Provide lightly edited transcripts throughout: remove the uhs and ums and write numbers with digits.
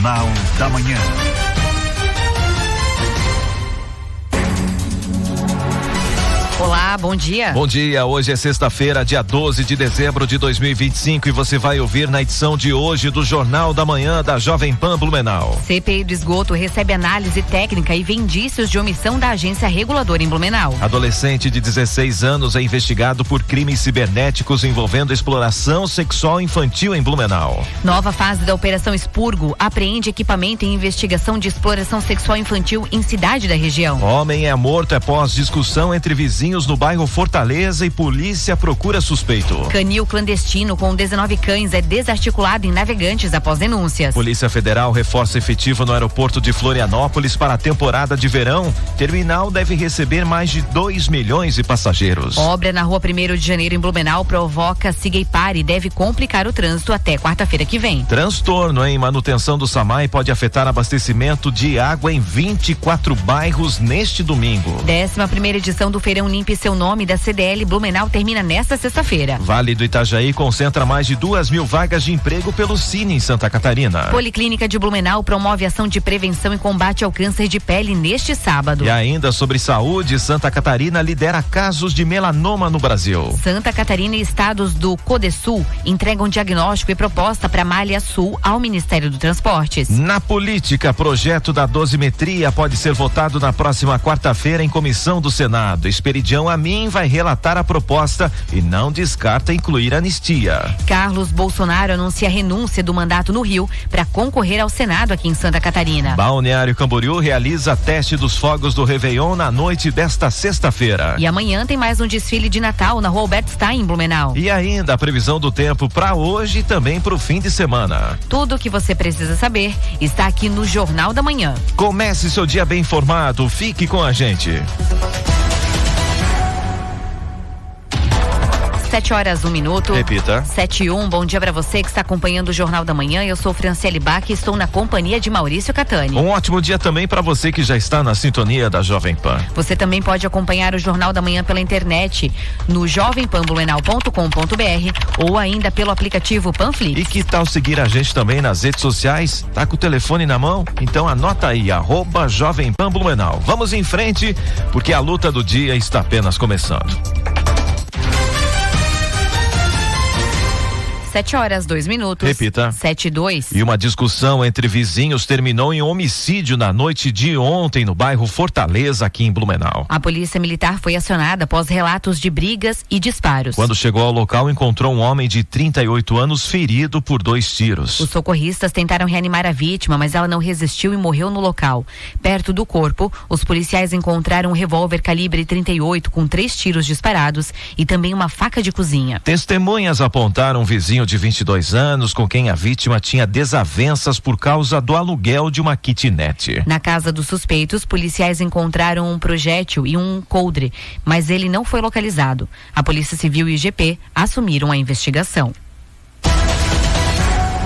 Jornal da Manhã. Olá, bom dia. Bom dia, hoje é sexta-feira, dia 12 de dezembro de 2025 e você vai ouvir na edição de hoje do Jornal da Manhã da Jovem Pan Blumenau. CPI do esgoto recebe análise técnica e vê indícios de omissão da agência reguladora em Blumenau. Adolescente de 16 anos é investigado por crimes cibernéticos envolvendo exploração sexual infantil em Blumenau. Nova fase da Operação Expurgo apreende equipamento em investigação de exploração sexual infantil em cidade da região. Homem é morto após discussão entre vizinhos no bairro Fortaleza e polícia procura suspeito. Canil clandestino com 19 cães é desarticulado em Navegantes após denúncias. Polícia Federal reforça efetivo no aeroporto de Florianópolis para a temporada de verão. Terminal deve receber mais de 2 milhões de passageiros. Obra na rua 1º de janeiro em Blumenau provoca siga e pare e deve complicar o trânsito até quarta-feira que vem. Transtorno em manutenção do SAMAI pode afetar abastecimento de água em 24 bairros neste domingo. 11ª edição do Feirão Limpe Seu Nome da CDL Blumenau termina nesta sexta-feira. Vale do Itajaí concentra mais de 2.000 vagas de emprego pelo Cine em Santa Catarina. Policlínica de Blumenau promove ação de prevenção e combate ao câncer de pele neste sábado. E ainda sobre saúde, Santa Catarina lidera casos de melanoma no Brasil. Santa Catarina e estados do Codesul entregam diagnóstico e proposta para Malha Sul ao Ministério do Transportes. Na política, projeto da dosimetria pode ser votado na próxima quarta-feira em comissão do Senado. Esperidião Amin vai relatar a proposta e não descarta incluir anistia. Carlos Bolsonaro anuncia a renúncia do mandato no Rio para concorrer ao Senado aqui em Santa Catarina. Balneário Camboriú realiza teste dos fogos do Réveillon na noite desta sexta-feira. E amanhã tem mais um desfile de Natal na Rua Albert Stein, em Blumenau. E ainda a previsão do tempo para hoje e também para o fim de semana. Tudo o que você precisa saber está aqui no Jornal da Manhã. Comece seu dia bem informado, fique com a gente. 7h01. Repita. 7:01. Bom dia para você que está acompanhando o Jornal da Manhã. Eu sou Franciele Bach e estou na companhia de Maurício Catani. Um ótimo dia também para você que já está na sintonia da Jovem Pan. Você também pode acompanhar o Jornal da Manhã pela internet no jovempanblumenau.com.br ou ainda pelo aplicativo Panflix. E que tal seguir a gente também nas redes sociais? Tá com o telefone na mão? Então anota aí, @Jovem Pan Blumenau. Vamos em frente, porque a luta do dia está apenas começando. 7h02. Repita. 7:02. E uma discussão entre vizinhos terminou em homicídio na noite de ontem no bairro Fortaleza, aqui em Blumenau. A polícia militar foi acionada após relatos de brigas e disparos. Quando chegou ao local, encontrou um homem de 38 anos ferido por 2 tiros. Os socorristas tentaram reanimar a vítima, mas ela não resistiu e morreu no local. Perto do corpo, os policiais encontraram um revólver calibre 38 com 3 tiros disparados e também uma faca de cozinha. Testemunhas apontaram um vizinho de 22 anos com quem a vítima tinha desavenças por causa do aluguel de uma kitnet. Na casa dos suspeitos, policiais encontraram um projétil e um coldre, mas ele não foi localizado. A Polícia Civil e o IGP assumiram a investigação.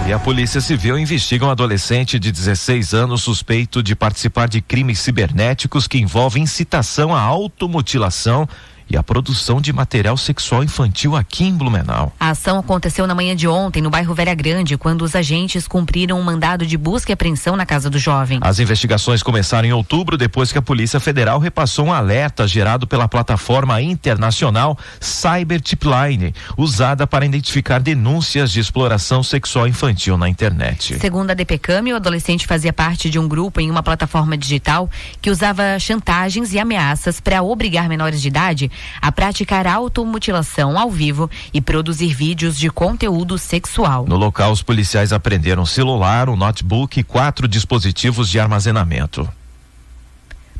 E a Polícia Civil investiga um adolescente de 16 anos suspeito de participar de crimes cibernéticos que envolvem incitação à automutilação e a produção de material sexual infantil aqui em Blumenau. A ação aconteceu na manhã de ontem no bairro Vera Grande, quando os agentes cumpriram um mandado de busca e apreensão na casa do jovem. As investigações começaram em outubro, depois que a Polícia Federal repassou um alerta gerado pela plataforma internacional Cyber Tipline, usada para identificar denúncias de exploração sexual infantil na internet. Segundo a DPCAM, o adolescente fazia parte de um grupo em uma plataforma digital que usava chantagens e ameaças para obrigar menores de idade a praticar automutilação ao vivo e produzir vídeos de conteúdo sexual. No local, os policiais apreenderam um celular, um notebook e 4 dispositivos de armazenamento.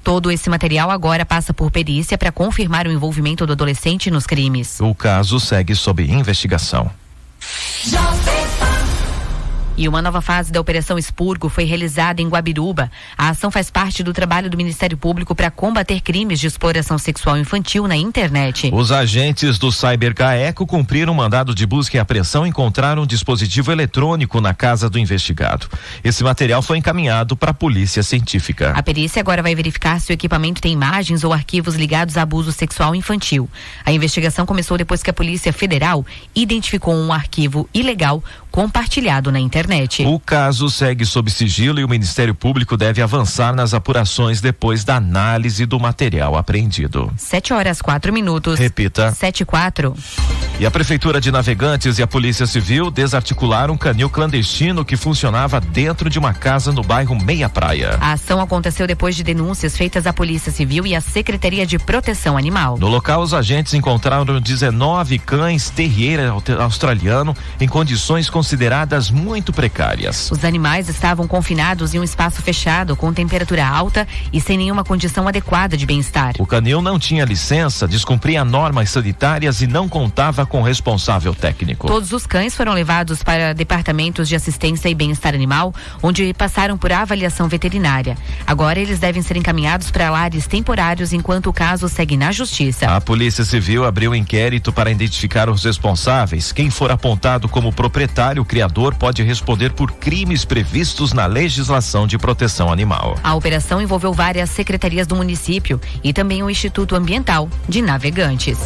Todo esse material agora passa por perícia para confirmar o envolvimento do adolescente nos crimes. O caso segue sob investigação. E uma nova fase da Operação Expurgo foi realizada em Guabiruba. A ação faz parte do trabalho do Ministério Público para combater crimes de exploração sexual infantil na internet. Os agentes do CyberCaeco cumpriram um mandado de busca e apreensão e encontraram um dispositivo eletrônico na casa do investigado. Esse material foi encaminhado para a Polícia Científica. A perícia agora vai verificar se o equipamento tem imagens ou arquivos ligados a abuso sexual infantil. A investigação começou depois que a Polícia Federal identificou um arquivo ilegal compartilhado na internet. O caso segue sob sigilo e o Ministério Público deve avançar nas apurações depois da análise do material apreendido. 7h04. Repita. 7h04. E a Prefeitura de Navegantes e a Polícia Civil desarticularam um canil clandestino que funcionava dentro de uma casa no bairro Meia Praia. A ação aconteceu depois de denúncias feitas à Polícia Civil e à Secretaria de Proteção Animal. No local, os agentes encontraram 19 cães terrier australiano em condições consideradas muito precárias. Os animais estavam confinados em um espaço fechado com temperatura alta e sem nenhuma condição adequada de bem-estar. O canil não tinha licença, descumpria normas sanitárias e não contava com responsável técnico. Todos os cães foram levados para departamentos de assistência e bem-estar animal, onde passaram por avaliação veterinária. Agora eles devem ser encaminhados para lares temporários enquanto o caso segue na Justiça. A Polícia Civil abriu inquérito para identificar os responsáveis. Quem for apontado como proprietário, o criador pode responder por crimes previstos na legislação de proteção animal. A operação envolveu várias secretarias do município e também o Instituto Ambiental de Navegantes.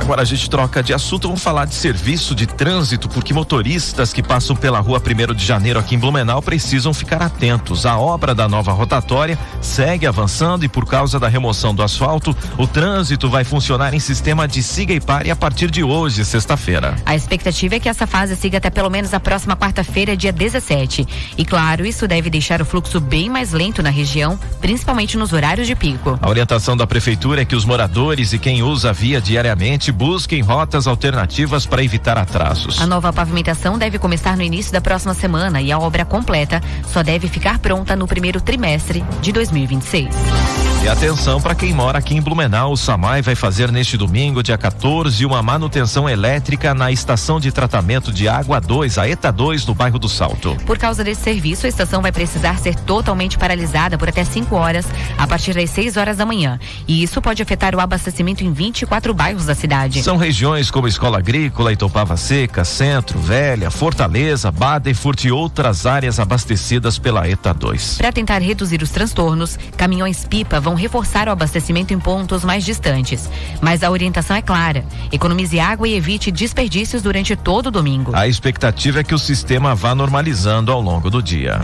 Agora a gente troca de assunto, vamos falar de serviço de trânsito, porque motoristas que passam pela rua 1º de janeiro aqui em Blumenau precisam ficar atentos. A obra da nova rotatória segue avançando e por causa da remoção do asfalto, o trânsito vai funcionar em sistema de siga e pare a partir de hoje, sexta-feira. A expectativa é que essa fase siga até pelo menos a próxima quarta-feira, dia 17. E claro, isso deve deixar o fluxo bem mais lento na região, principalmente nos horários de pico. A orientação da prefeitura é que os moradores e quem usa a via diariamente busquem rotas alternativas para evitar atrasos. A nova pavimentação deve começar no início da próxima semana e a obra completa só deve ficar pronta no primeiro trimestre de 2026. E atenção para quem mora aqui em Blumenau, o SAMAI vai fazer neste domingo, dia 14, uma manutenção elétrica na estação de tratamento de água 2, a ETA 2, no bairro do Salto. Por causa desse serviço, a estação vai precisar ser totalmente paralisada por até 5 horas, a partir das 6 horas da manhã. E isso pode afetar o abastecimento em 24 bairros da cidade. São regiões como Escola Agrícola, Itopava Seca, Centro, Velha, Fortaleza, Badenfurt e outras áreas abastecidas pela ETA 2. Para tentar reduzir os transtornos, caminhões-pipa vão reforçar o abastecimento em pontos mais distantes. Mas a orientação é clara: economize água e evite desperdícios durante todo o domingo. A expectativa é que o sistema vá normalizando ao longo do dia.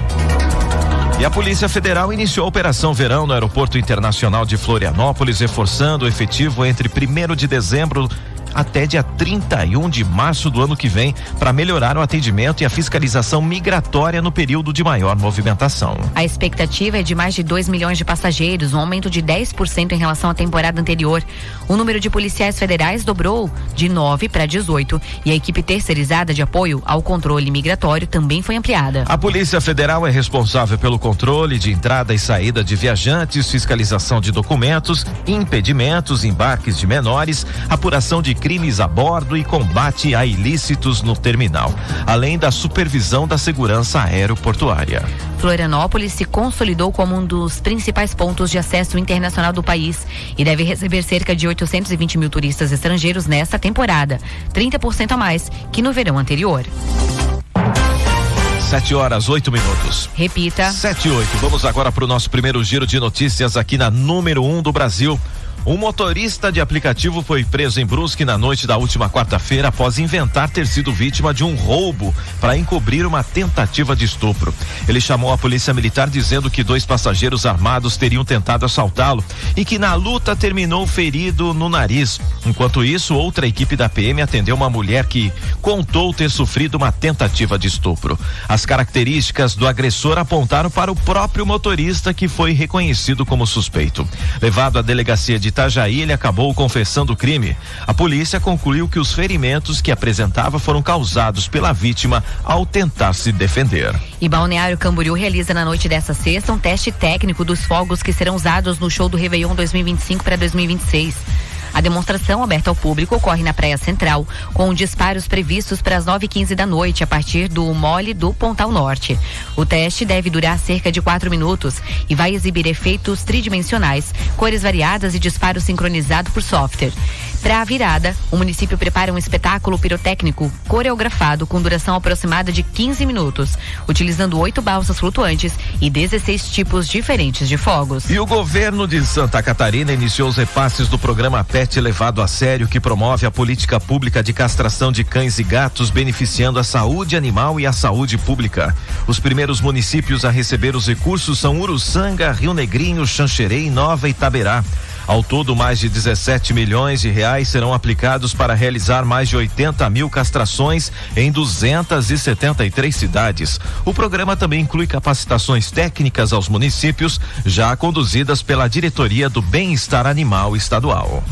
E a Polícia Federal iniciou a Operação Verão no Aeroporto Internacional de Florianópolis, reforçando o efetivo entre 1º de dezembro até dia 31 de março do ano que vem, para melhorar o atendimento e a fiscalização migratória no período de maior movimentação. A expectativa é de mais de 2 milhões de passageiros, um aumento de 10% em relação à temporada anterior. O número de policiais federais dobrou de 9 para 18 e a equipe terceirizada de apoio ao controle migratório também foi ampliada. A Polícia Federal é responsável pelo controle de entrada e saída de viajantes, fiscalização de documentos, impedimentos, embarques de menores, apuração de crimes a bordo e combate a ilícitos no terminal, além da supervisão da segurança aeroportuária. Florianópolis se consolidou como um dos principais pontos de acesso internacional do país e deve receber cerca de 820 mil turistas estrangeiros nesta temporada, 30% a mais que no verão anterior. 7h08. Repita. 7h08. Vamos agora para o nosso primeiro giro de notícias aqui na número 1 do Brasil. Um motorista de aplicativo foi preso em Brusque na noite da última quarta-feira após inventar ter sido vítima de um roubo para encobrir uma tentativa de estupro. Ele chamou a polícia militar dizendo que 2 passageiros armados teriam tentado assaltá-lo e que na luta terminou ferido no nariz. Enquanto isso, outra equipe da PM atendeu uma mulher que contou ter sofrido uma tentativa de estupro. As características do agressor apontaram para o próprio motorista, que foi reconhecido como suspeito. Levado à delegacia de Itajaí, ele acabou confessando o crime. A polícia concluiu que os ferimentos que apresentava foram causados pela vítima ao tentar se defender. E Balneário Camboriú realiza na noite desta sexta um teste técnico dos fogos que serão usados no show do Réveillon 2025 para 2026. A demonstração, aberta ao público, ocorre na Praia Central, com disparos previstos para as 9h15 da noite, a partir do Mole do Pontal Norte. O teste deve durar cerca de 4 minutos e vai exibir efeitos tridimensionais, cores variadas e disparo sincronizado por software. Para a virada, o município prepara um espetáculo pirotécnico coreografado com duração aproximada de 15 minutos, utilizando 8 balsas flutuantes e 16 tipos diferentes de fogos. E o governo de Santa Catarina iniciou os repasses do programa PET Levado a Sério, que promove a política pública de castração de cães e gatos, beneficiando a saúde animal e a saúde pública. Os primeiros municípios a receber os recursos são Uruçanga, Rio Negrinho, Xanxerê e Nova Itaberá. Ao todo, mais de 17 milhões de reais serão aplicados para realizar mais de 80 mil castrações em 273 cidades. O programa também inclui capacitações técnicas aos municípios, já conduzidas pela Diretoria do Bem-Estar Animal Estadual.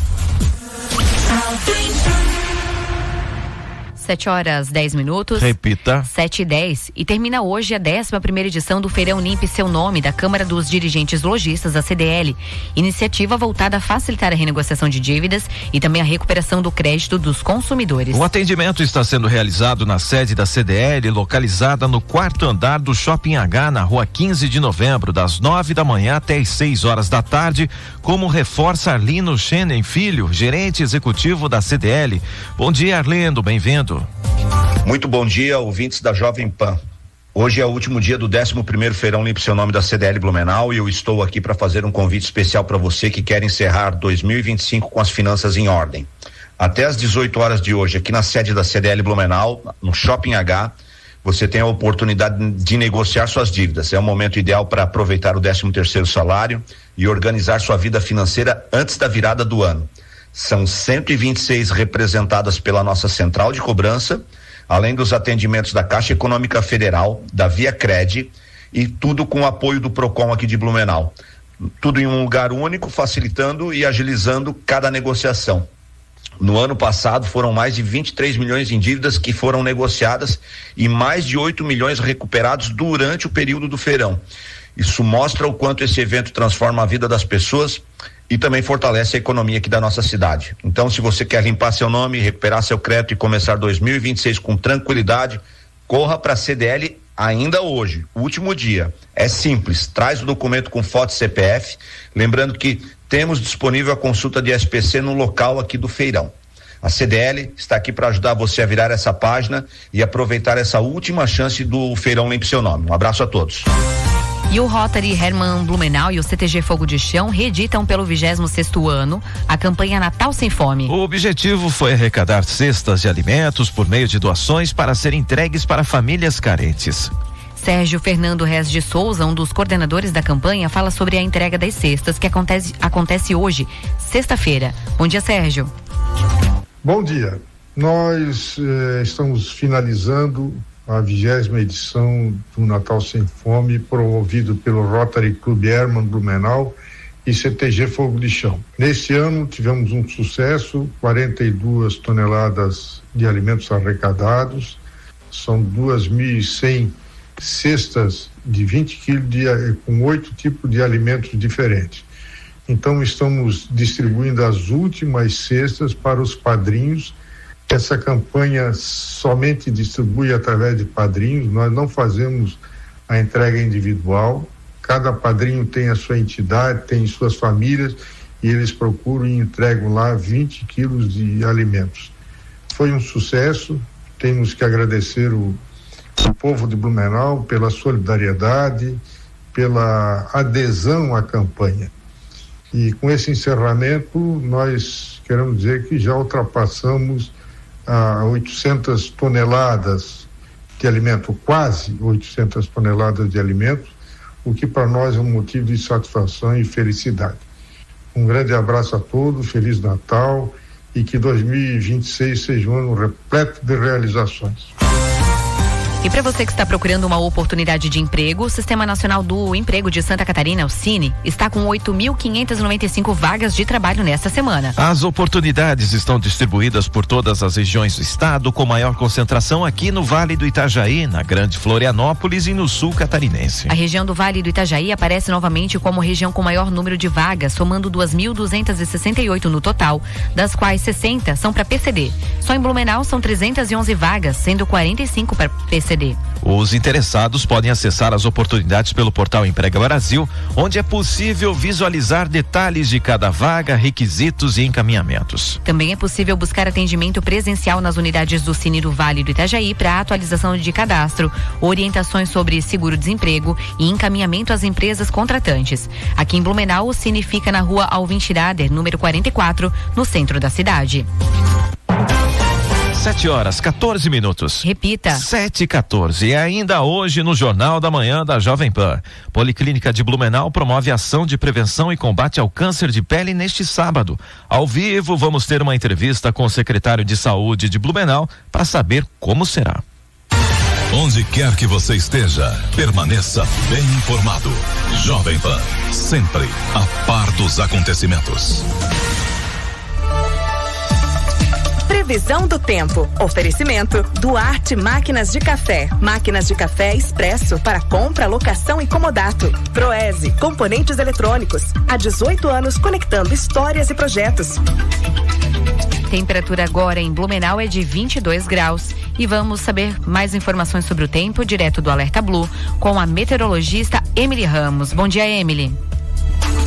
7h10. Repita. 7h10. E termina hoje a 11ª edição do Feirão Limpe Seu Nome, da Câmara dos Dirigentes Lojistas, a CDL. Iniciativa voltada a facilitar a renegociação de dívidas e também a recuperação do crédito dos consumidores. O atendimento está sendo realizado na sede da CDL, localizada no 4º andar do Shopping H, na rua 15 de novembro, das 9 da manhã até as 6 horas da tarde, como reforça Arlindo Schenen Filho, gerente executivo da CDL. Bom dia, Arlindo, bem-vindo. Muito bom dia, ouvintes da Jovem Pan. Hoje é o último dia do 11º Feirão Limpe Seu Nome da CDL Blumenau e eu estou aqui para fazer um convite especial para você que quer encerrar 2025 com as finanças em ordem. Até às 18 horas de hoje, aqui na sede da CDL Blumenau, no Shopping H, você tem a oportunidade de negociar suas dívidas. É o momento ideal para aproveitar o 13º salário e organizar sua vida financeira antes da virada do ano. São 126 representadas pela nossa central de cobrança, além dos atendimentos da Caixa Econômica Federal, da Via Cred e tudo com o apoio do Procon aqui de Blumenau. Tudo em um lugar único, facilitando e agilizando cada negociação. No ano passado foram mais de 23 milhões em dívidas que foram negociadas e mais de 8 milhões recuperados durante o período do feirão. Isso mostra o quanto esse evento transforma a vida das pessoas e também fortalece a economia aqui da nossa cidade. Então, se você quer limpar seu nome, recuperar seu crédito e começar 2026 com tranquilidade, corra para a CDL ainda hoje, o último dia. É simples, traz o documento com foto e CPF, lembrando que temos disponível a consulta de SPC no local aqui do feirão. A CDL está aqui para ajudar você a virar essa página e aproveitar essa última chance do Feirão Limpe Seu Nome. Um abraço a todos. E o Rotary Hermann Blumenau e o CTG Fogo de Chão reeditam pelo 26º ano a campanha Natal Sem Fome. O objetivo foi arrecadar cestas de alimentos por meio de doações para serem entregues para famílias carentes. Sérgio Fernando Reis de Souza, um dos coordenadores da campanha, fala sobre a entrega das cestas que acontece hoje, sexta-feira. Bom dia, Sérgio. Bom dia. Nós estamos finalizando a 20ª edição do Natal Sem Fome, promovido pelo Rotary Club Hermann Blumenau e CTG Fogo de Chão. Neste ano tivemos um sucesso, 42 toneladas de alimentos arrecadados, são 2.100 cestas de 20 quilos com 8 tipos de alimentos diferentes. Então estamos distribuindo as últimas cestas para os padrinhos. Essa campanha somente distribui através de padrinhos, nós não fazemos a entrega individual, cada padrinho tem a sua entidade, tem suas famílias e eles procuram e entregam lá 20 quilos de alimentos. Foi um sucesso, temos que agradecer o povo de Blumenau pela solidariedade, pela adesão à campanha. E com esse encerramento nós queremos dizer que já ultrapassamos a 800 toneladas de alimento, quase 800 toneladas de alimentos, o que para nós é um motivo de satisfação e felicidade. Um grande abraço a todos, Feliz Natal e que 2026 seja um ano repleto de realizações. E para você que está procurando uma oportunidade de emprego, o Sistema Nacional do Emprego de Santa Catarina, o SINE, está com 8.595 vagas de trabalho nesta semana. As oportunidades estão distribuídas por todas as regiões do estado, com maior concentração aqui no Vale do Itajaí, na Grande Florianópolis e no Sul Catarinense. A região do Vale do Itajaí aparece novamente como região com maior número de vagas, somando 2.268 no total, das quais 60 são para PCD. Só em Blumenau são 311 vagas, sendo 45 para PCD proceder. Os interessados podem acessar as oportunidades pelo portal Emprega Brasil, onde é possível visualizar detalhes de cada vaga, requisitos e encaminhamentos. Também é possível buscar atendimento presencial nas unidades do Cine do Vale do Itajaí para atualização de cadastro, orientações sobre seguro-desemprego e encaminhamento às empresas contratantes. Aqui em Blumenau, o Cine fica na rua Alvin Schrader, número 44, no centro da cidade. 7h14. Repita. 7h14. E ainda hoje no Jornal da Manhã da Jovem Pan. Policlínica de Blumenau promove ação de prevenção e combate ao câncer de pele neste sábado. Ao vivo, vamos ter uma entrevista com o secretário de Saúde de Blumenau para saber como será. Onde quer que você esteja, permaneça bem informado. Jovem Pan, sempre a par dos acontecimentos. Previsão do tempo. Oferecimento Duarte Máquinas de Café. Máquinas de café expresso para compra, locação e comodato. Proese, componentes eletrônicos. Há 18 anos conectando histórias e projetos. Temperatura agora em Blumenau é de 22 graus. E vamos saber mais informações sobre o tempo direto do Alerta Blue com a meteorologista Emily Ramos. Bom dia, Emily.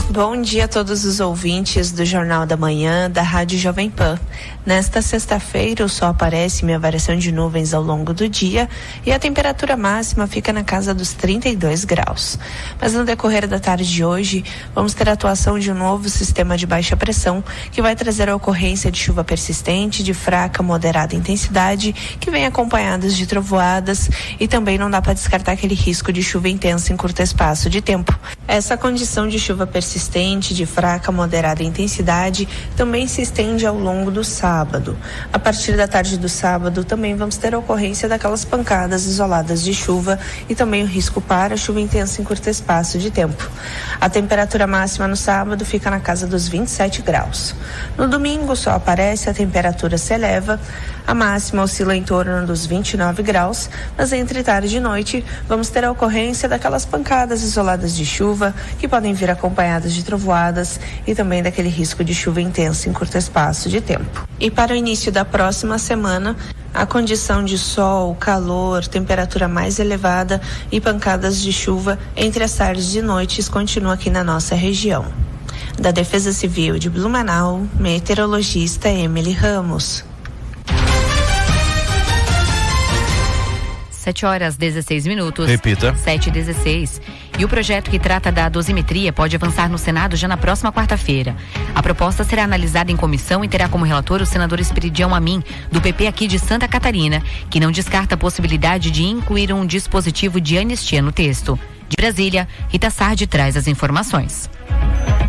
Bom dia a todos os ouvintes do Jornal da Manhã da Rádio Jovem Pan. Nesta sexta-feira, o sol aparece em variação de nuvens ao longo do dia e a temperatura máxima fica na casa dos 32 graus. Mas no decorrer da tarde de hoje, vamos ter a atuação de um novo sistema de baixa pressão que vai trazer a ocorrência de chuva persistente, de fraca, moderada intensidade, que vem acompanhadas de trovoadas e também não dá para descartar aquele risco de chuva intensa em curto espaço de tempo. Essa condição de chuva persistente, de fraca, moderada intensidade, também se estende ao longo do sábado. A partir da tarde do sábado, também vamos ter a ocorrência daquelas pancadas isoladas de chuva e também o risco para chuva intensa em curto espaço de tempo. A temperatura máxima no sábado fica na casa dos 27 graus. No domingo, o sol aparece, a temperatura se eleva, a máxima oscila em torno dos 29 graus, mas entre tarde e noite vamos ter a ocorrência daquelas pancadas isoladas de chuva que podem vir acompanhadas de trovoadas e também daquele risco de chuva intensa em curto espaço de tempo. E para o início da próxima semana, a condição de sol, calor, temperatura mais elevada e pancadas de chuva entre as tardes e noites continua aqui na nossa região. Da Defesa Civil de Blumenau, meteorologista Emily Ramos. 7h16. Repita. 7h16. E o projeto que trata da dosimetria pode avançar no Senado já na próxima quarta-feira. A proposta será analisada em comissão e terá como relator o senador Esperidião Amin, do PP aqui de Santa Catarina, que não descarta a possibilidade de incluir um dispositivo de anistia no texto. De Brasília, Rita Sardi traz as informações.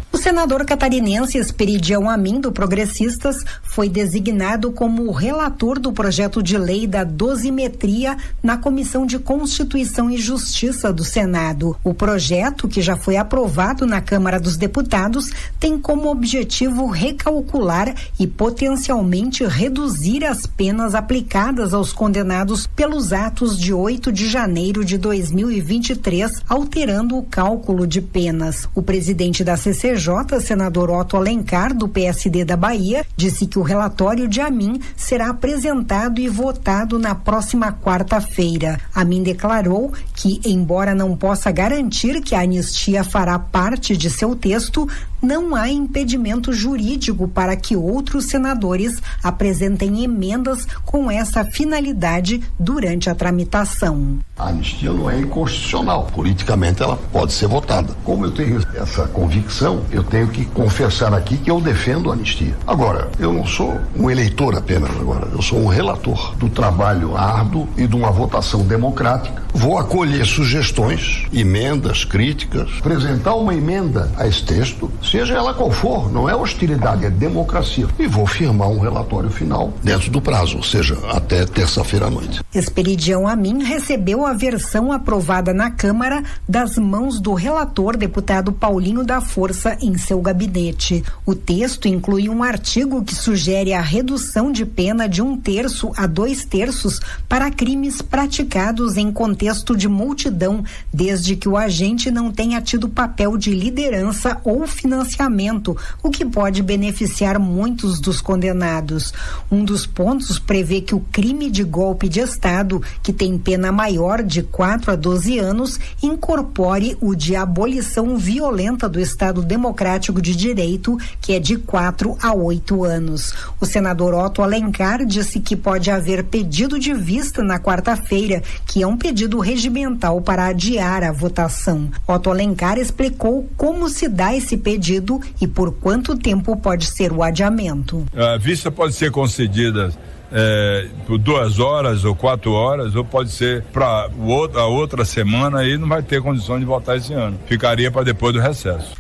O senador catarinense Esperidião Amin, do Progressistas, foi designado como o relator do projeto de lei da dosimetria na Comissão de Constituição e Justiça do Senado. O projeto, que já foi aprovado na Câmara dos Deputados, tem como objetivo recalcular e potencialmente reduzir as penas aplicadas aos condenados pelos atos de 8 de janeiro de 2023, alterando o cálculo de penas. O presidente da CCJ, senador Otto Alencar, do PSD da Bahia, disse que o relatório de Amin será apresentado e votado na próxima quarta-feira. Amin declarou que, embora não possa garantir que a anistia fará parte de seu texto, não há impedimento jurídico para que outros senadores apresentem emendas com essa finalidade durante a tramitação. A anistia não é inconstitucional. Politicamente ela pode ser votada. Como eu tenho essa convicção, eu tenho que confessar aqui que eu defendo a anistia. Agora, eu não sou um eleitor apenas agora, eu sou um relator do trabalho árduo e de uma votação democrática. Vou acolher sugestões, emendas, críticas, apresentar uma emenda a esse texto, seja ela qual for, não é hostilidade, é democracia. E vou firmar um relatório final dentro do prazo, ou seja, até terça-feira à noite. Esperidião Amin recebeu a versão aprovada na Câmara das mãos do relator, deputado Paulinho da Força, em seu gabinete. O texto inclui um artigo que sugere a redução de pena de 1/3 a 2/3 para crimes praticados em contexto contexto de multidão, desde que o agente não tenha tido papel de liderança ou financiamento, o que pode beneficiar muitos dos condenados. Um dos pontos prevê que o crime de golpe de Estado, que tem pena maior de 4 a 12 anos, incorpore o de abolição violenta do Estado Democrático de Direito, que é de 4 a 8 anos. O senador Otto Alencar disse que pode haver pedido de vista na quarta-feira, que é um pedido regimental para adiar a votação. Otto Alencar explicou como se dá esse pedido e por quanto tempo pode ser o adiamento. A vista pode ser concedida por 2 horas ou 4 horas, ou pode ser para a outra semana, e não vai ter condição de votar esse ano. Ficaria para depois do recesso.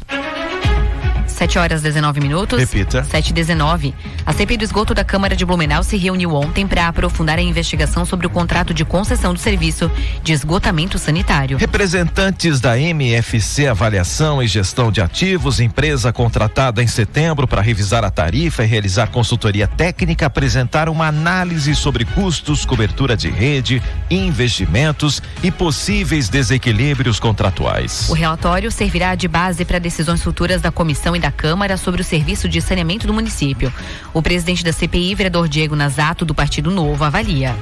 7h19. Repita. 7h19. A CPI do esgoto da Câmara de Blumenau se reuniu ontem para aprofundar a investigação sobre o contrato de concessão do serviço de esgotamento sanitário. Representantes da MFC Avaliação e Gestão de Ativos, empresa contratada em setembro para revisar a tarifa e realizar consultoria técnica, apresentaram uma análise sobre custos, cobertura de rede, investimentos e possíveis desequilíbrios contratuais. O relatório servirá de base para decisões futuras da comissão e da Câmara sobre o serviço de saneamento do município. O presidente da CPI, vereador Diego Nazato, do Partido Novo, avalia.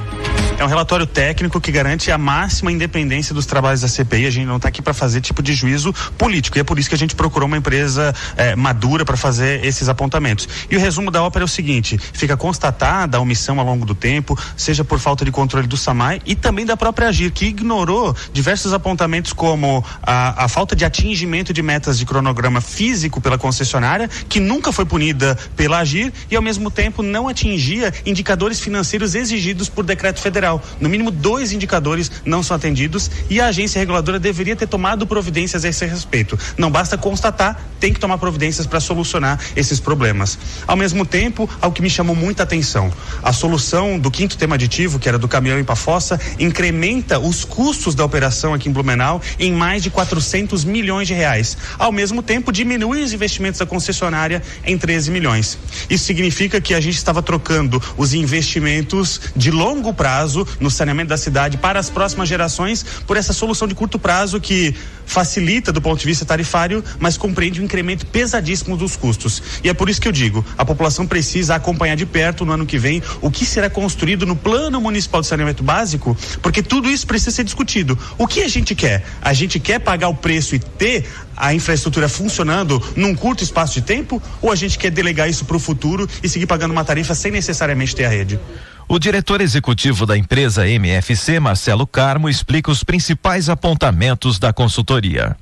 É um relatório técnico que garante a máxima independência dos trabalhos da CPI. A gente não está aqui para fazer tipo de juízo político, e é por isso que a gente procurou uma empresa madura para fazer esses apontamentos. E o resumo da ópera é o seguinte: fica constatada a omissão ao longo do tempo, seja por falta de controle do SAMAI e também da própria AGIR, que ignorou diversos apontamentos como a falta de atingimento de metas de cronograma físico pela concessionária, que nunca foi punida pela AGIR, e ao mesmo tempo não atingia indicadores financeiros exigidos por decreto federal. No mínimo 2 indicadores não são atendidos, e a agência reguladora deveria ter tomado providências a esse respeito. Não basta constatar, tem que tomar providências para solucionar esses problemas. Ao mesmo tempo, algo que me chamou muita atenção: a solução do 5º tema aditivo, que era do caminhão para a fossa, incrementa os custos da operação aqui em Blumenau em mais de 400 milhões de reais. Ao mesmo tempo, diminui os investimentos da concessionária em 13 milhões. Isso significa que a gente estava trocando os investimentos de longo prazo no saneamento da cidade para as próximas gerações por essa solução de curto prazo que facilita do ponto de vista tarifário, mas compreende um incremento pesadíssimo dos custos. E é por isso que eu digo, a população precisa acompanhar de perto no ano que vem o que será construído no Plano Municipal de Saneamento Básico, porque tudo isso precisa ser discutido. O que a gente quer? A gente quer pagar o preço e ter a infraestrutura funcionando num curto espaço de tempo, ou a gente quer delegar isso para o futuro e seguir pagando uma tarifa sem necessariamente ter a rede? O diretor executivo da empresa MFC, Marcelo Carmo, explica os principais apontamentos da consultoria.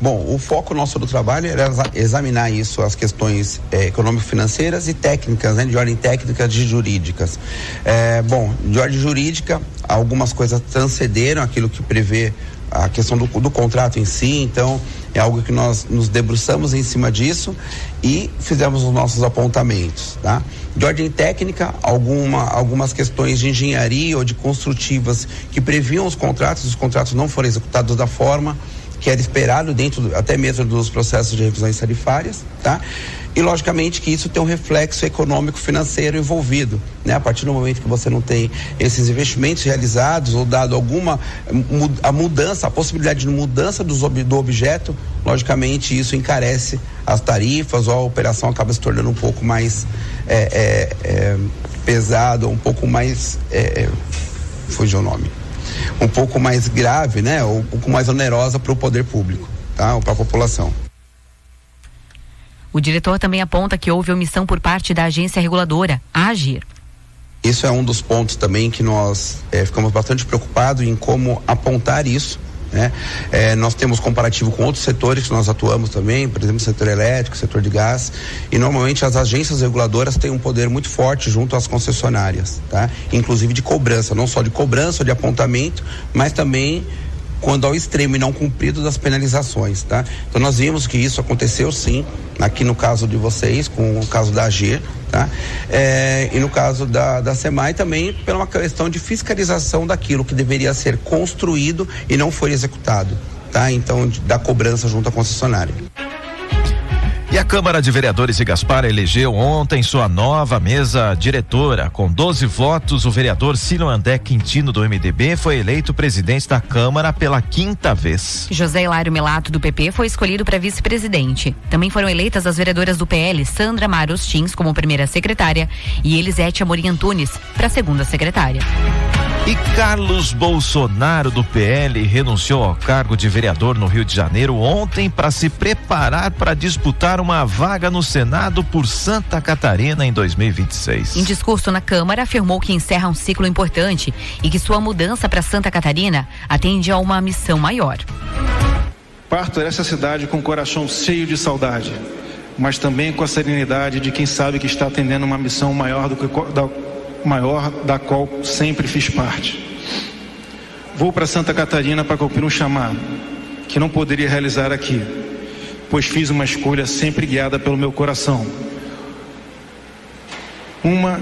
Bom, o foco nosso do trabalho era examinar isso, as questões econômico-financeiras e técnicas, né, de ordem técnica e jurídicas. De ordem jurídica, algumas coisas transcenderam aquilo que prevê a questão do contrato em si, então é algo que nós nos debruçamos em cima disso e fizemos os nossos apontamentos, tá? De ordem técnica, algumas questões de engenharia ou de construtivas que previam os contratos não foram executados da forma que era esperado dentro até mesmo dos processos de revisões tarifárias, tá? E logicamente que isso tem um reflexo econômico financeiro envolvido, né? A partir do momento que você não tem esses investimentos realizados ou dado a possibilidade de mudança do objeto, logicamente isso encarece as tarifas, ou a operação acaba se tornando um pouco mais pesada, um pouco mais fugiu o nome, um pouco mais grave, né? Ou um pouco mais onerosa para o poder público, tá? Ou para a população. O diretor também aponta que houve omissão por parte da agência reguladora, a AGIR. Isso é um dos pontos também que nós ficamos bastante preocupados em como apontar isso, né? Nós temos comparativo com outros setores que nós atuamos também, por exemplo, setor elétrico, setor de gás, e normalmente as agências reguladoras têm um poder muito forte junto às concessionárias, tá? Inclusive de cobrança, não só de cobrança ou de apontamento, mas também quando ao extremo e não cumprido das penalizações, tá? Então nós vimos que isso aconteceu sim, aqui no caso de vocês, com o caso da AGIR, tá? E no caso da SEMAI também pela uma questão de fiscalização daquilo que deveria ser construído e não foi executado, tá? Então da cobrança junto à concessionária. E a A Câmara de Vereadores de Gaspar elegeu ontem sua nova mesa diretora. Com 12 votos, o vereador Cílio André Quintino, do MDB, foi eleito presidente da Câmara pela 5ª vez. José Hilário Melato, do PP, foi escolhido para vice-presidente. Também foram eleitas as vereadoras do PL, Sandra Marostins, como primeira secretária, e Elisete Amorim Antunes, para segunda secretária. E Carlos Bolsonaro, do PL, renunciou ao cargo de vereador no Rio de Janeiro ontem para se preparar para disputar uma vaga no Senado por Santa Catarina em 2026. Em discurso na Câmara, afirmou que encerra um ciclo importante e que sua mudança para Santa Catarina atende a uma missão maior. Parto dessa cidade com o coração cheio de saudade, mas também com a serenidade de quem sabe que está atendendo uma missão maior da qual sempre fiz parte. Vou para Santa Catarina para cumprir um chamado que não poderia realizar aqui, pois fiz uma escolha sempre guiada pelo meu coração. Uma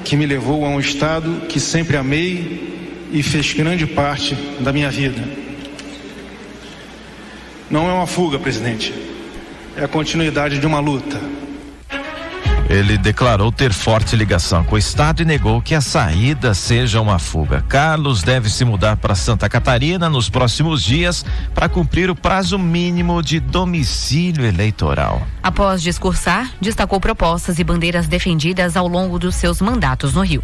que me levou a um estado que sempre amei e fez grande parte da minha vida. Não é uma fuga, presidente. É a continuidade de uma luta. Ele declarou ter forte ligação com o Estado e negou que a saída seja uma fuga. Carlos deve se mudar para Santa Catarina nos próximos dias para cumprir o prazo mínimo de domicílio eleitoral. Após discursar, destacou propostas e bandeiras defendidas ao longo dos seus mandatos no Rio.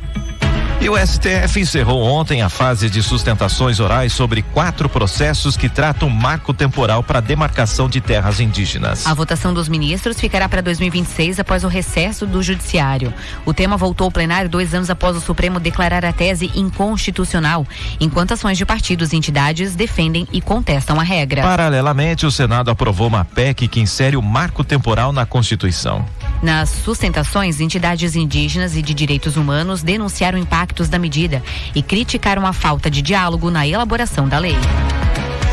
E o STF encerrou ontem a fase de sustentações orais sobre 4 processos que tratam marco temporal para demarcação de terras indígenas. A votação dos ministros ficará para 2026 após o recesso do Judiciário. O tema voltou ao plenário 2 anos após o Supremo declarar a tese inconstitucional, enquanto ações de partidos e entidades defendem e contestam a regra. Paralelamente, o Senado aprovou uma PEC que insere o marco temporal na Constituição. Nas sustentações, entidades indígenas e de direitos humanos denunciaram impactos da medida e criticaram a falta de diálogo na elaboração da lei.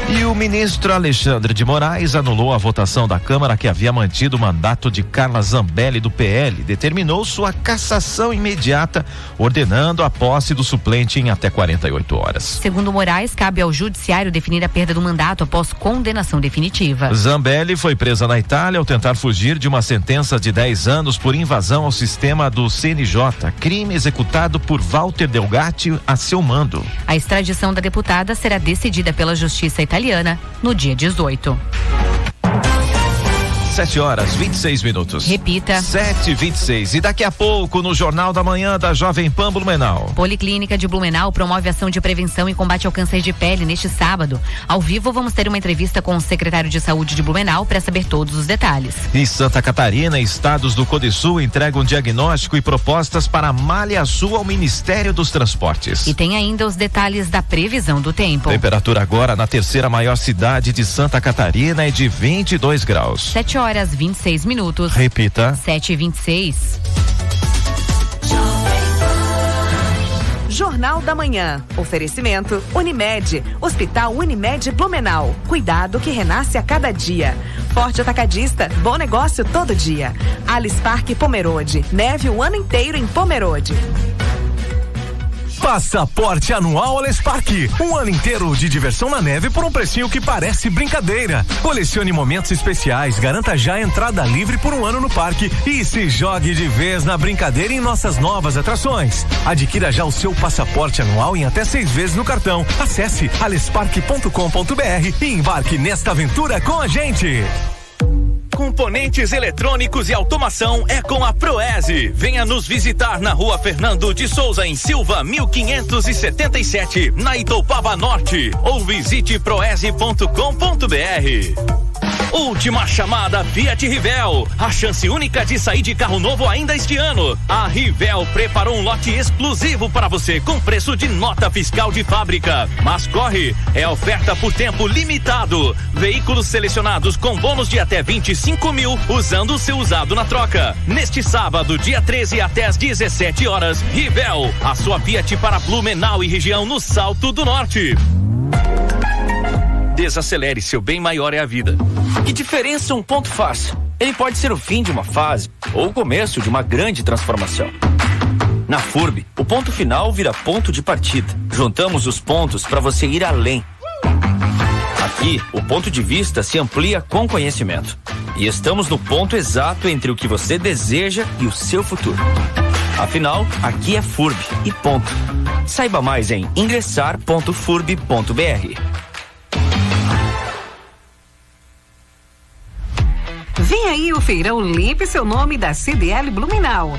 E o ministro Alexandre de Moraes anulou a votação da Câmara que havia mantido o mandato de Carla Zambelli, do PL, determinou sua cassação imediata, ordenando a posse do suplente em até 48 horas. Segundo Moraes, cabe ao Judiciário definir a perda do mandato após condenação definitiva. Zambelli foi presa na Itália ao tentar fugir de uma sentença de 10 anos por invasão ao sistema do CNJ, crime executado por Walter Delgatti a seu mando. A extradição da deputada será decidida pela Justiça italiana no dia 18. 7h26. Repita. 7h26. E daqui a pouco, no Jornal da Manhã da Jovem Pan Blumenau. Policlínica de Blumenau promove ação de prevenção e combate ao câncer de pele neste sábado. Ao vivo, vamos ter uma entrevista com o secretário de Saúde de Blumenau para saber todos os detalhes. E Santa Catarina, estados do Codesul entregam diagnóstico e propostas para a Malha Sul ao Ministério dos Transportes. E tem ainda os detalhes da previsão do tempo. Temperatura agora na terceira maior cidade de Santa Catarina é de 22 graus. 7h26. Repita. 7h26. Jornal da Manhã. Oferecimento Unimed. Hospital Unimed Blumenau. Cuidado que renasce a cada dia. Forte Atacadista. Bom negócio todo dia. Alice Parque Pomerode. Neve o ano inteiro em Pomerode. Passaporte anual Alice Parque. Um ano inteiro de diversão na neve por um precinho que parece brincadeira. Colecione momentos especiais, garanta já a entrada livre por um ano no parque e se jogue de vez na brincadeira em nossas novas atrações. Adquira já o seu passaporte anual em até 6 vezes no cartão. Acesse alesparque.com.br e embarque nesta aventura com a gente. Componentes eletrônicos e automação é com a Proese. Venha nos visitar na Rua Fernando de Souza, em Silva, 1577, na Itoupava Norte, ou visite proese.com.br. Última chamada Fiat Rivel. A chance única de sair de carro novo ainda este ano. A Rivel preparou um lote exclusivo para você com preço de nota fiscal de fábrica. Mas corre, é oferta por tempo limitado. Veículos selecionados com bônus de até 25 mil, usando o seu usado na troca. Neste sábado, dia 13 até às 17 horas, Rivel, a sua Fiat para Blumenau e região no Salto do Norte. Desacelere, seu bem maior é a vida. Que diferença um ponto faz? Ele pode ser o fim de uma fase ou o começo de uma grande transformação. Na FURB, o ponto final vira ponto de partida. Juntamos os pontos para você ir além. Aqui, o ponto de vista se amplia com conhecimento. e estamos no ponto exato entre o que você deseja e o seu futuro. Afinal, aqui é FURB e ponto. Saiba mais em ingressar.furb.br. Vem aí o Feirão Limpe Seu Nome da CDL Blumenau.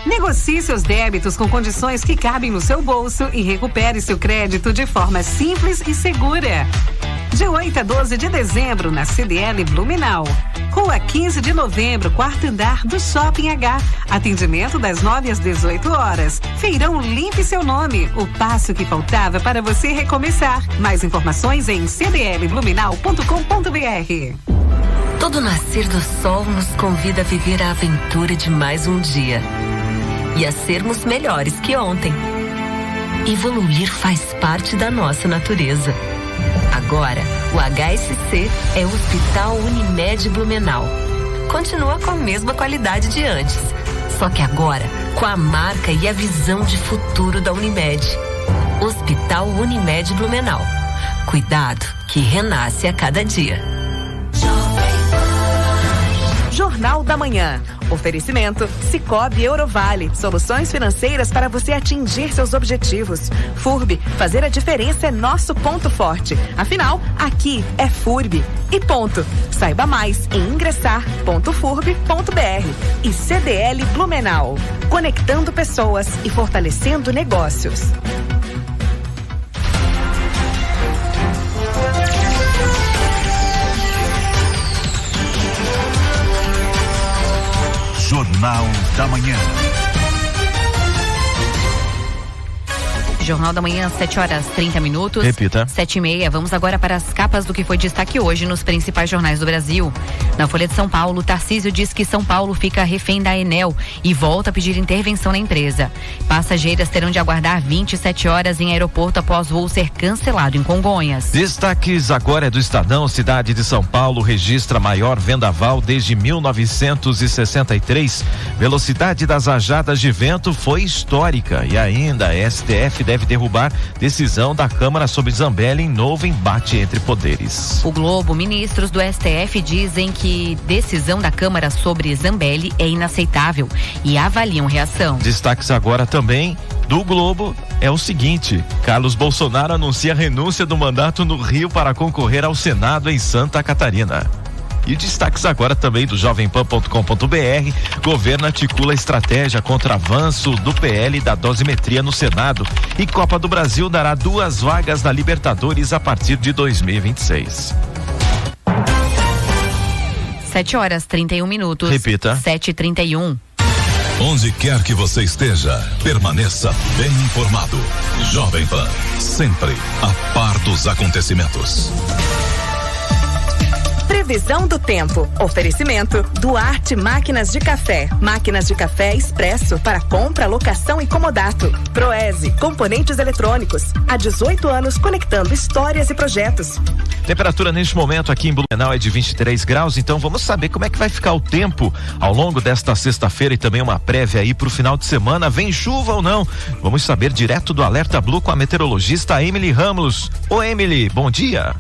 Negocie seus débitos com condições que cabem no seu bolso e recupere seu crédito de forma simples e segura. De 8 a 12 de dezembro na CDL Blumenau. Rua 15 de novembro, quarto andar do Shopping H. Atendimento das 9 às 18 horas. Feirão Limpe Seu Nome. O passo que faltava para você recomeçar. Mais informações em cdlblumenau.com.br. Todo nascer do sol nos convida a viver a aventura de mais um dia. E a sermos melhores que ontem. Evoluir faz parte da nossa natureza. Agora, o HSC é o Hospital Unimed Blumenau. Continua com a mesma qualidade de antes, só que agora com a marca e a visão de futuro da Unimed. Hospital Unimed Blumenau. Cuidado que renasce a cada dia. Jornal da Manhã. Oferecimento Sicoob Eurovale. Soluções financeiras para você atingir seus objetivos. FURB. Fazer a diferença é nosso ponto forte. Afinal, aqui é FURB. E ponto. Saiba mais em ingressar.furb.br. E CDL Blumenau. Conectando pessoas e fortalecendo negócios. Jornal da Manhã. Jornal da Manhã, 7h30. Repita. 7h30. Vamos agora para as capas do que foi destaque hoje nos principais jornais do Brasil. Na Folha de São Paulo, Tarcísio diz que São Paulo fica refém da Enel e volta a pedir intervenção na empresa. Passageiras terão de aguardar 27 horas em aeroporto após voo ser cancelado em Congonhas. Destaques agora é do Estadão. Cidade de São Paulo registra maior vendaval desde 1963. Velocidade das rajadas de vento foi histórica e ainda a STF deve derrubar decisão da Câmara sobre Zambelli em novo embate entre poderes. O Globo, ministros do STF dizem que decisão da Câmara sobre Zambelli é inaceitável e avaliam reação. Destaques agora também do Globo é o seguinte: Carlos Bolsonaro anuncia a renúncia do mandato no Rio para concorrer ao Senado em Santa Catarina. E destaques agora também do jovempan.com.br. Governo articula estratégia contra avanço do PL da dosimetria no Senado. E Copa do Brasil dará 2 vagas na Libertadores a partir de 2026. 7h31. Repita. 7h31. Onde quer que você esteja, permaneça bem informado. Jovem Pan, sempre a par dos acontecimentos. Previsão do tempo. Oferecimento Duarte Máquinas de Café. Máquinas de café expresso para compra, locação e comodato. Proese, componentes eletrônicos. Há 18 anos conectando histórias e projetos. Temperatura neste momento aqui em Blumenau é de 23 graus, então vamos saber como é que vai ficar o tempo ao longo desta sexta-feira e também uma prévia aí pro final de semana. Vem chuva ou não? Vamos saber direto do Alerta Blue com a meteorologista Emily Ramos. Ô Emily, bom dia.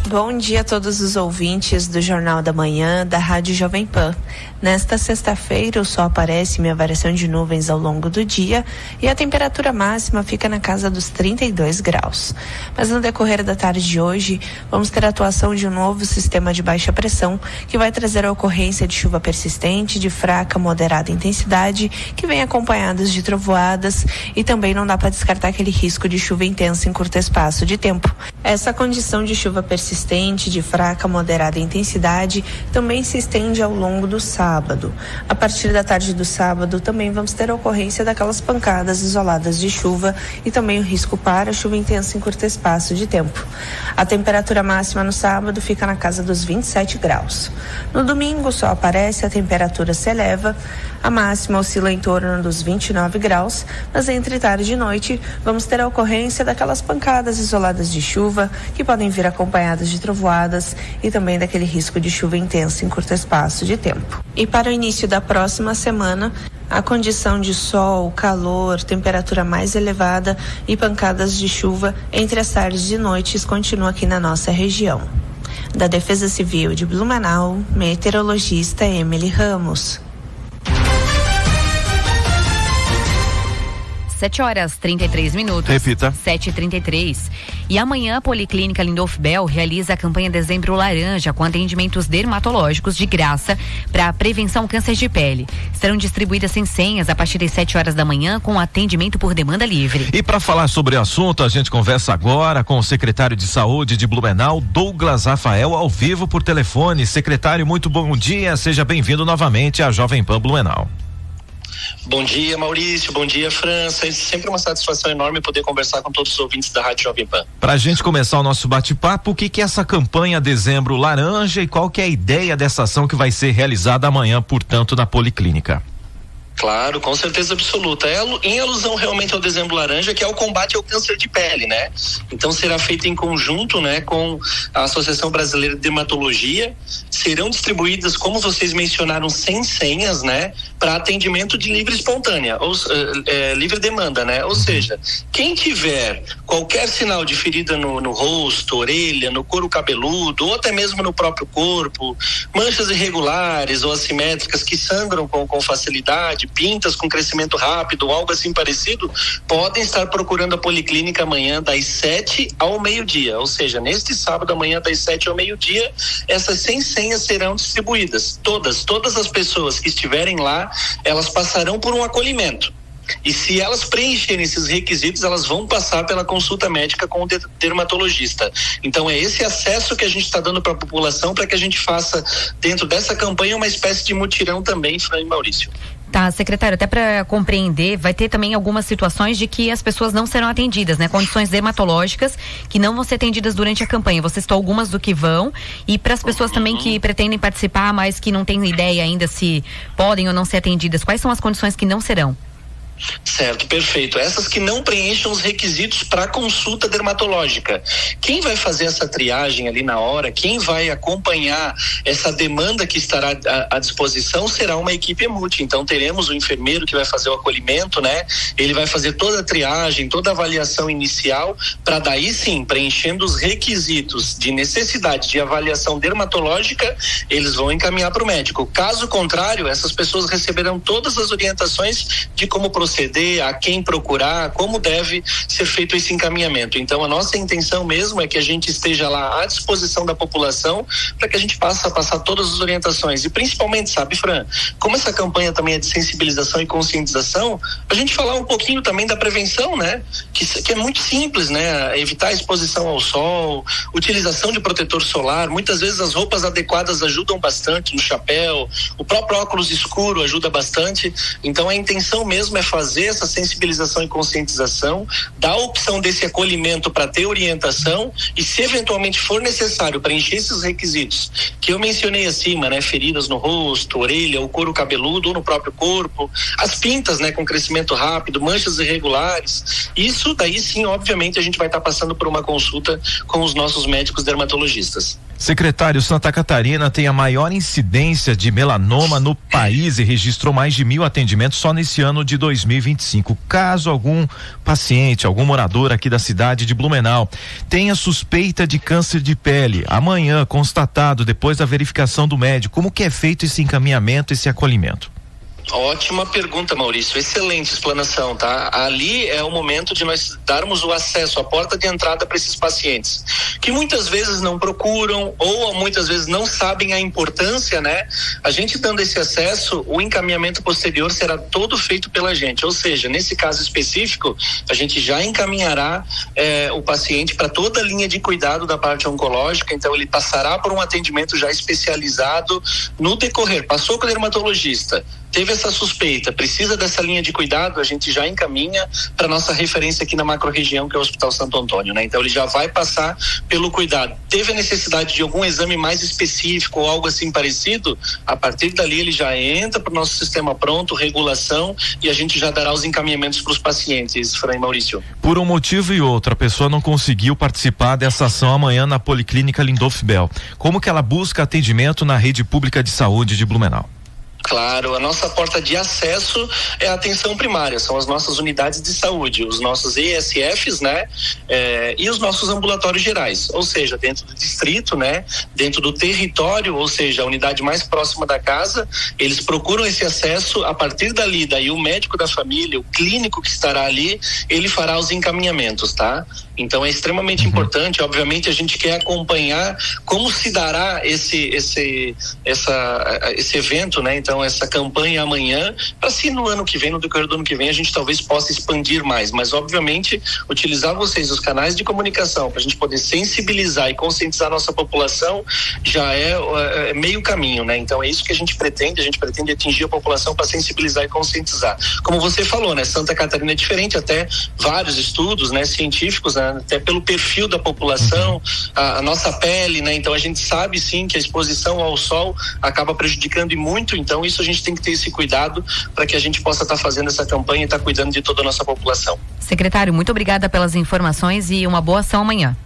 Bom dia a todos os ouvintes do Jornal da Manhã da Rádio Jovem Pan. Nesta sexta-feira o sol aparece em uma variação de nuvens ao longo do dia e a temperatura máxima fica na casa dos 32 graus. Mas no decorrer da tarde de hoje vamos ter a atuação de um novo sistema de baixa pressão que vai trazer a ocorrência de chuva persistente de fraca a moderada intensidade que vem acompanhadas de trovoadas e também não dá para descartar aquele risco de chuva intensa em curto espaço de tempo. Essa condição de chuva persistente de fraca a moderada intensidade também se estende ao longo do sábado. A partir da tarde do sábado também vamos ter a ocorrência daquelas pancadas isoladas de chuva e também o risco para chuva intensa em curto espaço de tempo. A temperatura máxima no sábado fica na casa dos 27 graus. No domingo o sol aparece, a temperatura se eleva, a máxima oscila em torno dos 29 graus, mas entre tarde e noite vamos ter a ocorrência daquelas pancadas isoladas de chuva que podem vir acompanhadas de trovoadas e também daquele risco de chuva intensa em curto espaço de tempo. E para o início da próxima semana, a condição de sol, calor, temperatura mais elevada e pancadas de chuva entre as tardes e noites continua aqui na nossa região. Da Defesa Civil de Blumenau, meteorologista Emily Ramos. 7h33. Repita. 7h33. E amanhã a Policlínica Lindolf Bell realiza a campanha Dezembro Laranja com atendimentos dermatológicos de graça para prevenção ao câncer de pele. Serão distribuídas 100 senhas a partir das 7h da manhã com atendimento por demanda livre. E para falar sobre o assunto, a gente conversa agora com o secretário de Saúde de Blumenau, Douglas Rafael, ao vivo por telefone. Secretário, muito bom dia, seja bem-vindo novamente à Jovem Pan Blumenau. Bom dia, Maurício. Bom dia, França. É sempre uma satisfação enorme poder conversar com todos os ouvintes da Rádio Jovem Pan. Pra gente começar o nosso bate-papo, o que é essa campanha Dezembro Laranja e qual que é a ideia dessa ação que vai ser realizada amanhã, portanto, na Policlínica? Claro, com certeza absoluta. Em alusão realmente ao Dezembro Laranja, que é o combate ao câncer de pele, né? Então será feito em conjunto, né, com a Associação Brasileira de Dermatologia. Serão distribuídas, como vocês mencionaram, 100 senhas, né, para atendimento de livre espontânea, ou livre demanda, né? Ou seja, quem tiver qualquer sinal de ferida no rosto, orelha, no couro cabeludo, ou até mesmo no próprio corpo, manchas irregulares ou assimétricas que sangram com facilidade, pintas com crescimento rápido, algo assim parecido, podem estar procurando a Policlínica amanhã das 7 ao meio-dia, ou seja, neste sábado amanhã das 7 ao meio-dia, essas 100 senhas serão distribuídas. Todas as pessoas que estiverem lá, elas passarão por um acolhimento. E se elas preencherem esses requisitos, elas vão passar pela consulta médica com o dermatologista. Então é esse acesso que a gente está dando para a população, para que a gente faça dentro dessa campanha uma espécie de mutirão também, Fran e Maurício. Tá, secretário, até para compreender, vai ter também algumas situações de que as pessoas não serão atendidas, né? Condições dermatológicas que não vão ser atendidas durante a campanha. Você citou algumas do que vão, e para as pessoas também que pretendem participar, mas que não têm ideia ainda se podem ou não ser atendidas, quais são as condições que não serão? Certo, perfeito. Essas que não preencham os requisitos para consulta dermatológica. Quem vai fazer essa triagem ali na hora, quem vai acompanhar essa demanda que estará à disposição será uma equipe multi. Então teremos o enfermeiro que vai fazer o acolhimento, né? Ele vai fazer toda a triagem, toda a avaliação inicial, para daí sim, preenchendo os requisitos de necessidade de avaliação dermatológica, eles vão encaminhar para o médico. Caso contrário, essas pessoas receberão todas as orientações de como proceder, a quem procurar, como deve ser feito esse encaminhamento. Então a nossa intenção mesmo é que a gente esteja lá à disposição da população para que a gente possa passar todas as orientações. E principalmente, sabe, Fran, como essa campanha também é de sensibilização e conscientização, a gente falar um pouquinho também da prevenção, né? Que é muito simples, né? Evitar a exposição ao sol, utilização de protetor solar, muitas vezes as roupas adequadas ajudam bastante, no chapéu, o próprio óculos escuro ajuda bastante. Então a intenção mesmo é fazer essa sensibilização e conscientização, dar a opção desse acolhimento para ter orientação, e se eventualmente for necessário preencher esses requisitos que eu mencionei acima, né? Feridas no rosto, orelha, o couro cabeludo ou no próprio corpo, as pintas, né? Com crescimento rápido, manchas irregulares, isso daí sim, obviamente a gente vai estar passando por uma consulta com os nossos médicos dermatologistas. Secretário, Santa Catarina tem a maior incidência de melanoma no país e registrou mais de 1.000 atendimentos só nesse ano de 2025. Caso algum paciente, algum morador aqui da cidade de Blumenau tenha suspeita de câncer de pele, amanhã constatado depois da verificação do médico, como que é feito esse encaminhamento, esse acolhimento? Ótima pergunta, Maurício, excelente explanação, tá? Ali é o momento de nós darmos o acesso, a porta de entrada para esses pacientes, que muitas vezes não procuram ou muitas vezes não sabem a importância, né? A gente dando esse acesso, o encaminhamento posterior será todo feito pela gente, ou seja, nesse caso específico, a gente já encaminhará o paciente para toda a linha de cuidado da parte oncológica, então ele passará por um atendimento já especializado no decorrer, passou com o dermatologista, teve essa suspeita, precisa dessa linha de cuidado, a gente já encaminha para nossa referência aqui na macro-região, que é o Hospital Santo Antônio, né? Então ele já vai passar pelo cuidado. Teve a necessidade de algum exame mais específico ou algo assim parecido, a partir dali ele já entra para o nosso sistema pronto, regulação, e a gente já dará os encaminhamentos para os pacientes, Fran e Maurício. Por um motivo e outro, a pessoa não conseguiu participar dessa ação amanhã na Policlínica Lindolf Bell. Como que ela busca atendimento na rede pública de saúde de Blumenau? Claro, a nossa porta de acesso é a atenção primária, são as nossas unidades de saúde, os nossos ESFs, né? E os nossos ambulatórios gerais, ou seja, dentro do distrito, né? Dentro do território, ou seja, a unidade mais próxima da casa, eles procuram esse acesso, a partir dali, daí o médico da família, o clínico que estará ali, ele fará os encaminhamentos, tá? Então é extremamente importante, obviamente a gente quer acompanhar como se dará esse evento, né? Então essa campanha amanhã, para se no ano que vem, no decorrer do ano que vem, a gente talvez possa expandir mais, mas obviamente utilizar vocês, os canais de comunicação, para a gente poder sensibilizar e conscientizar a nossa população, já é meio caminho, né? Então é isso que a gente pretende atingir a população para sensibilizar e conscientizar. Como você falou, né? Santa Catarina é diferente, até vários estudos, né? Científicos, né? Até pelo perfil da população, a nossa pele, né? Então a gente sabe sim que a exposição ao sol acaba prejudicando e muito, então isso a gente tem que ter esse cuidado para que a gente possa estar fazendo essa campanha e estar cuidando de toda a nossa população. Secretário, muito obrigada pelas informações e uma boa ação amanhã.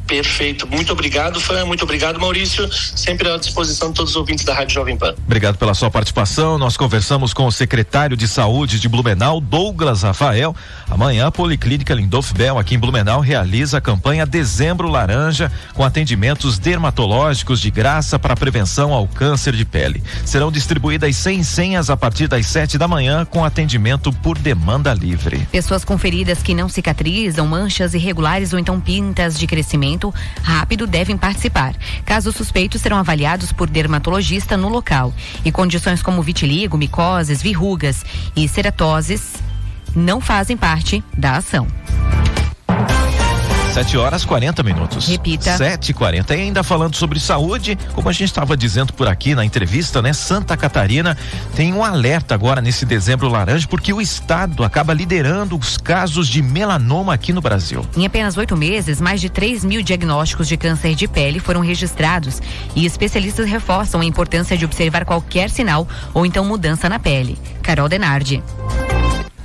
Perfeito, muito obrigado, Fran, muito obrigado, Maurício, sempre à disposição de todos os ouvintes da Rádio Jovem Pan. Obrigado pela sua participação. Nós conversamos com o secretário de Saúde de Blumenau, Douglas Rafael. Amanhã a Policlínica Lindolf Bell aqui em Blumenau realiza a campanha Dezembro Laranja, com atendimentos dermatológicos de graça para prevenção ao câncer de pele. Serão distribuídas 100 senhas a partir das 7 da manhã, com atendimento por demanda livre. Pessoas com feridas que não cicatrizam, manchas irregulares ou então pintas de crescimento rápido devem participar. Casos suspeitos serão avaliados por dermatologista no local. E condições como vitiligo, micoses, verrugas e ceratoses não fazem parte da ação. 7h40. Repita. 7h40. E ainda falando sobre saúde, como a gente estava dizendo por aqui na entrevista, né? Santa Catarina tem um alerta agora nesse Dezembro Laranja, porque o estado acaba liderando os casos de melanoma aqui no Brasil. Em apenas 8 meses, mais de 3.000 diagnósticos de câncer de pele foram registrados e especialistas reforçam a importância de observar qualquer sinal ou então mudança na pele. Carol Denardi.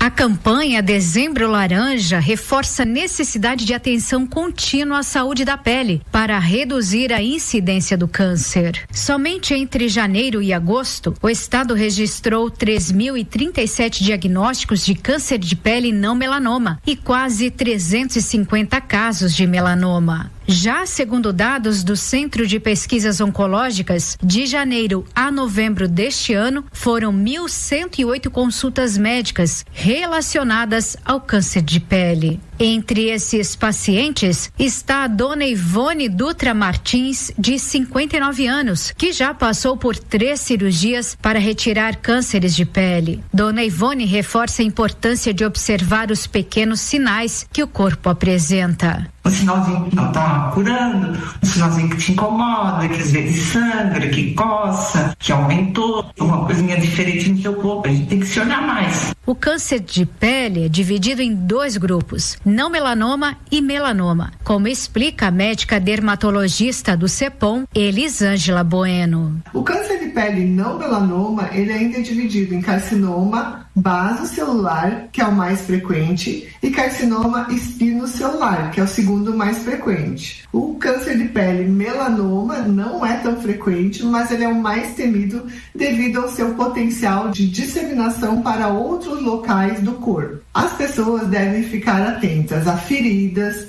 A campanha Dezembro Laranja reforça a necessidade de atenção contínua à saúde da pele para reduzir a incidência do câncer. Somente entre janeiro e agosto, o estado registrou 3.037 diagnósticos de câncer de pele não melanoma e quase 350 casos de melanoma. Já segundo dados do Centro de Pesquisas Oncológicas, de janeiro a novembro deste ano, foram 1.108 consultas médicas relacionadas ao câncer de pele. Entre esses pacientes está a dona Ivone Dutra Martins, de 59 anos, que já passou por 3 cirurgias para retirar cânceres de pele. Dona Ivone reforça a importância de observar os pequenos sinais que o corpo apresenta. Um sinalzinho que não está curando, um sinalzinho que te incomoda, que às vezes sangra, que coça, que aumentou, uma coisinha diferente no seu corpo. A gente tem que se olhar mais. O câncer de pele é dividido em 2 grupos, não melanoma e melanoma, como explica a médica dermatologista do CEPOM, Elisângela Bueno. O câncer de pele não melanoma, ele ainda é dividido em carcinoma basocelular, que é o mais frequente, e carcinoma espinocelular, que é o segundo mais frequente. O câncer de pele melanoma não é tão frequente, mas ele é o mais temido devido ao seu potencial de disseminação para outros locais do corpo. As pessoas devem ficar atentas a feridas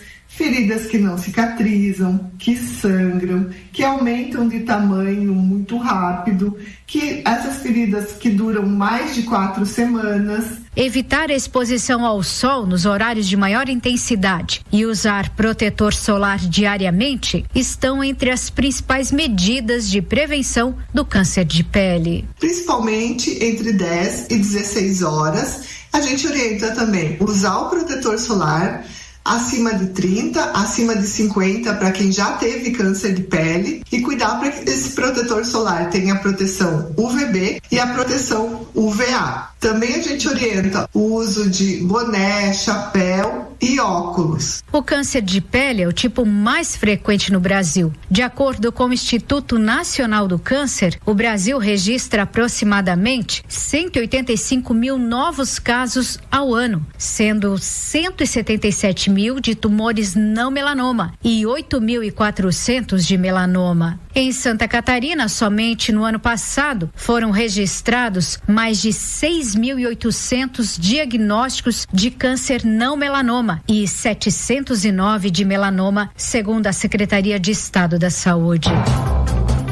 que não cicatrizam, que sangram, que aumentam de tamanho muito rápido, que essas feridas que duram mais de 4 semanas. Evitar a exposição ao sol nos horários de maior intensidade e usar protetor solar diariamente estão entre as principais medidas de prevenção do câncer de pele. Principalmente entre 10 e 16 horas, a gente orienta também usar o protetor solar acima de 30, acima de 50 para quem já teve câncer de pele e cuidar para que esse protetor solar tenha a proteção UVB e a proteção UVA. Também a gente orienta o uso de boné, chapéu e óculos. O câncer de pele é o tipo mais frequente no Brasil. De acordo com o Instituto Nacional do Câncer, o Brasil registra aproximadamente 185 mil novos casos ao ano, sendo 177 mil mil de tumores não melanoma e 8.400 de melanoma. Em Santa Catarina, somente no ano passado, foram registrados mais de 6.800 diagnósticos de câncer não melanoma e 709 de melanoma, segundo a Secretaria de Estado da Saúde.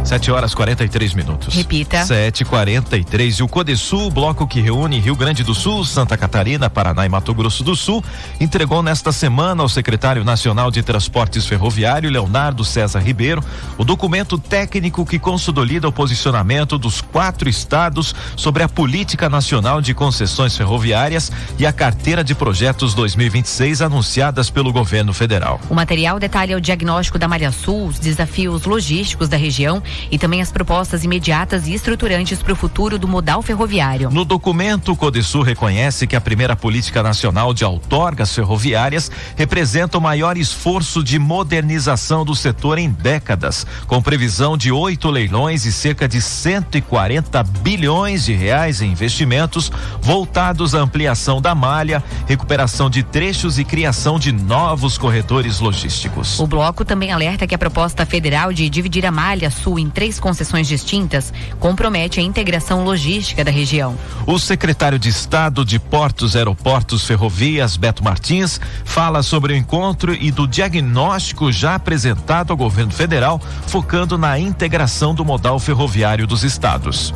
7h43. Repita. 7h43. E o Codesul, bloco que reúne Rio Grande do Sul, Santa Catarina, Paraná e Mato Grosso do Sul, entregou nesta semana ao secretário nacional de Transportes Ferroviário, Leonardo César Ribeiro, o documento técnico que consolida o posicionamento dos 4 estados sobre a Política Nacional de Concessões Ferroviárias e a Carteira de Projetos 2026 anunciadas pelo governo federal. O material detalha o diagnóstico da Malha Sul, os desafios logísticos da região e também as propostas imediatas e estruturantes para o futuro do modal ferroviário. No documento, o Codesul reconhece que a primeira política nacional de outorgas ferroviárias representa o maior esforço de modernização do setor em décadas, com previsão de 8 leilões e cerca de 140 bilhões de reais em investimentos voltados à ampliação da malha, recuperação de trechos e criação de novos corredores logísticos. O bloco também alerta que a proposta federal de dividir a Malha Sul em 3 concessões distintas compromete a integração logística da região. O secretário de Estado de Portos, Aeroportos, Ferrovias, Beto Martins, fala sobre o encontro e do diagnóstico já apresentado ao governo federal, focando na integração do modal ferroviário dos estados.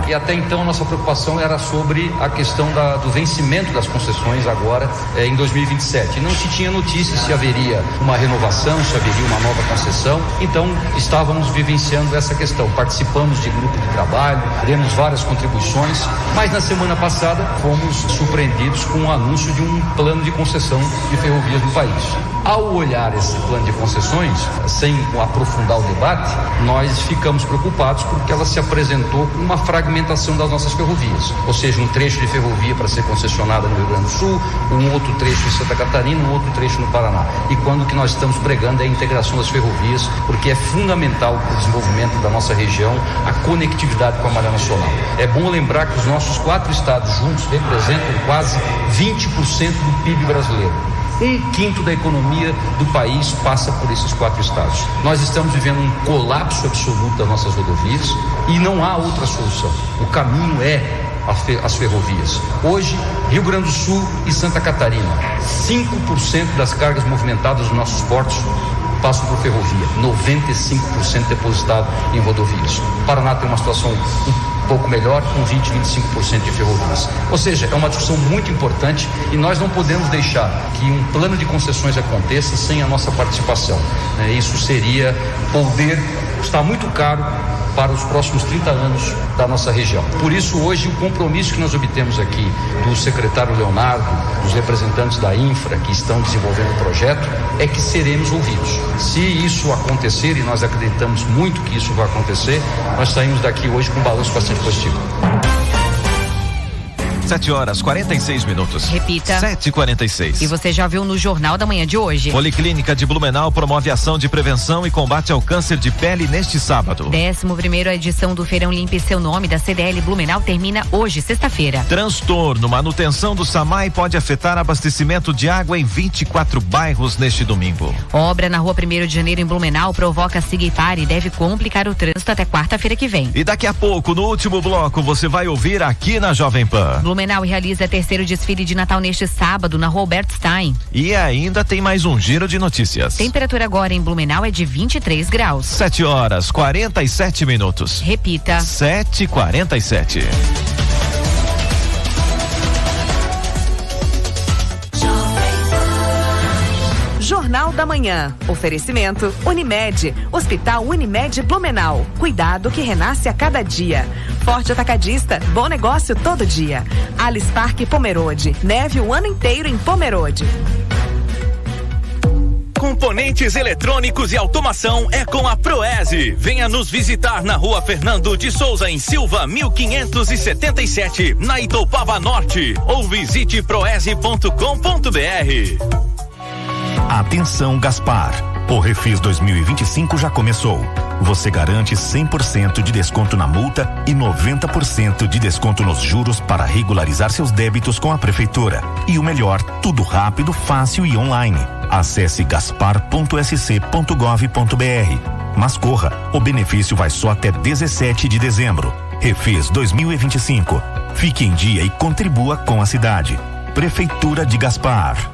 E até então nossa preocupação era sobre a questão do vencimento das concessões agora em 2027. E não se tinha notícia se haveria uma renovação, se haveria uma nova concessão. Então estávamos vivenciando essa questão. Participamos de grupo de trabalho, demos várias contribuições, mas na semana passada fomos surpreendidos com o anúncio de um plano de concessão de ferrovias no país. Ao olhar esse plano de concessões, sem aprofundar o debate, nós ficamos preocupados porque ela se apresentou com uma fragmentação das nossas ferrovias, ou seja, um trecho de ferrovia para ser concessionada no Rio Grande do Sul, um outro trecho em Santa Catarina, um outro trecho no Paraná. E quando o que nós estamos pregando é a integração das ferrovias, porque é fundamental para o desenvolvimento da nossa região a conectividade com a malha nacional. É bom lembrar que os nossos 4 estados juntos representam quase 20% do PIB brasileiro. 1/5 da economia do país passa por esses 4 estados. Nós estamos vivendo um colapso absoluto das nossas rodovias e não há outra solução. O caminho é as ferrovias. Hoje, Rio Grande do Sul e Santa Catarina, 5% das cargas movimentadas nos nossos portos passam por ferrovia, 95% depositado em rodovias. O Paraná tem uma situação um pouco melhor, com 20-25% de ferrovias. Ou seja, é uma discussão muito importante e nós não podemos deixar que um plano de concessões aconteça sem a nossa participação. Isso seria poder custar muito caro para os próximos 30 anos da nossa região. Por isso, hoje, o compromisso que nós obtemos aqui do secretário Leonardo, dos representantes da Infra que estão desenvolvendo o projeto, é que seremos ouvidos. Se isso acontecer, e nós acreditamos muito que isso vai acontecer, nós saímos daqui hoje com um balanço bastante positivo. 7h46. Repita. 7h46. E você já viu no Jornal da Manhã de hoje. Policlínica de Blumenau promove ação de prevenção e combate ao câncer de pele neste sábado. 11ª edição do Feirão Limpe Seu Nome da CDL Blumenau termina hoje, sexta-feira. Transtorno, manutenção do SAMAI pode afetar abastecimento de água em 24 bairros neste domingo. Obra na rua 1º de janeiro em Blumenau provoca siga e pare e deve complicar o trânsito até quarta-feira que vem. E daqui a pouco, no último bloco, você vai ouvir aqui na Jovem Pan. Blumenau realiza 3º desfile de Natal neste sábado na Rua Albert Stein. E ainda tem mais um giro de notícias. Temperatura agora em Blumenau é de 23 graus. 7h47. Repita. 7h47. Jornal da Manhã. Oferecimento Unimed. Hospital Unimed Blumenau. Cuidado que renasce a cada dia. Forte Atacadista. Bom negócio todo dia. Alice Parque Pomerode. Neve o ano inteiro em Pomerode. Componentes eletrônicos e automação é com a Proese. Venha nos visitar na Rua Fernando de Souza, em Silva, 1577, na Itoupava Norte. Ou visite proese.com.br. Atenção, Gaspar. O Refis 2025 já começou. você garante 100% de desconto na multa e 90% de desconto nos juros para regularizar seus débitos com a prefeitura. E o melhor, tudo rápido, fácil e online. Acesse gaspar.sc.gov.br. Mas corra, o benefício vai só até 17 de dezembro. Refis 2025. Fique em dia e contribua com a cidade. Prefeitura de Gaspar.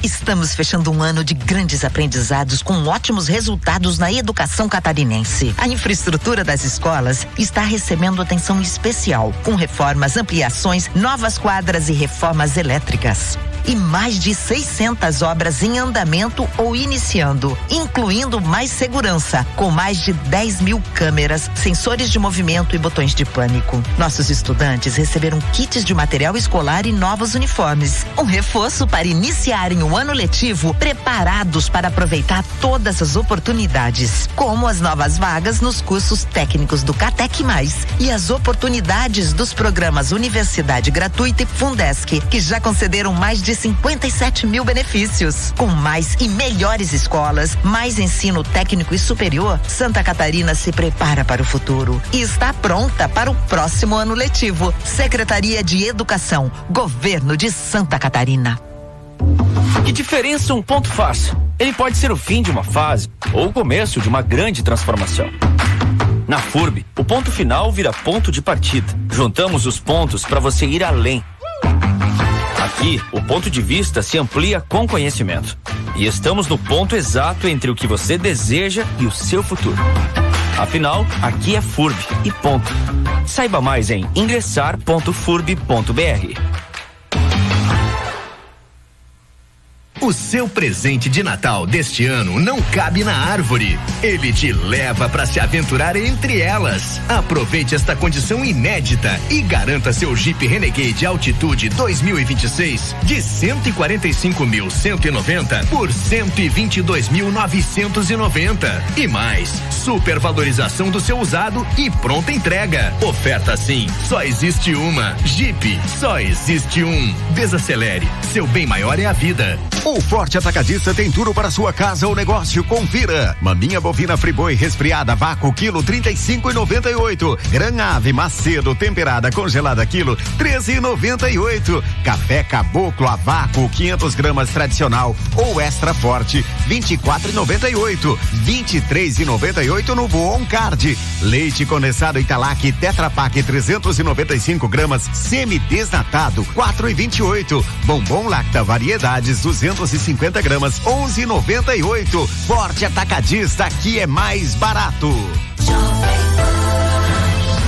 Estamos fechando um ano de grandes aprendizados com ótimos resultados na educação catarinense. A infraestrutura das escolas está recebendo atenção especial, com reformas, ampliações, novas quadras e reformas elétricas. E mais de 600 obras em andamento ou iniciando, incluindo mais segurança, com mais de 10 mil câmeras, sensores de movimento e botões de pânico. Nossos estudantes receberam kits de material escolar e novos uniformes. Um reforço para iniciarem o ano letivo preparados para aproveitar todas as oportunidades, como as novas vagas nos cursos técnicos do Catec Mais e as oportunidades dos programas Universidade Gratuita e Fundesc, que já concederam mais de 57 mil benefícios. Com mais e melhores escolas, mais ensino técnico e superior, Santa Catarina se prepara para o futuro e está pronta para o próximo ano letivo. Secretaria de Educação, Governo de Santa Catarina. Que diferença um ponto faz? Ele pode ser o fim de uma fase ou o começo de uma grande transformação. Na FURB, o ponto final vira ponto de partida. Juntamos os pontos para você ir além. Aqui, o ponto de vista se amplia com conhecimento. E estamos no ponto exato entre o que você deseja e o seu futuro. Afinal, aqui é FURB e ponto. Saiba mais em ingressar.furb.br. O seu presente de Natal deste ano não cabe na árvore. Ele te leva para se aventurar entre elas. Aproveite esta condição inédita e garanta seu Jeep Renegade Altitude 2026 de 145.190 por 122.990 e mais supervalorização do seu usado e pronta entrega. Oferta assim, só existe uma. Jeep, só existe um. Desacelere, seu bem maior é a vida. O Forte Atacadista tem tudo para sua casa ou negócio. Confira: maminha bovina Friboi resfriada vácuo quilo 35,98. Gran Ave Macedo temperada congelada quilo 13,98. Café Caboclo a vácuo 500 gramas tradicional ou extra forte 24,98. 23,98 no Boon Card. Leite condensado Italac Tetra Pak 395 gramas semi desnatado 4,28. Bombom Lacta Variedades 250 gramas 11,98. Forte Atacadista, aqui é mais barato.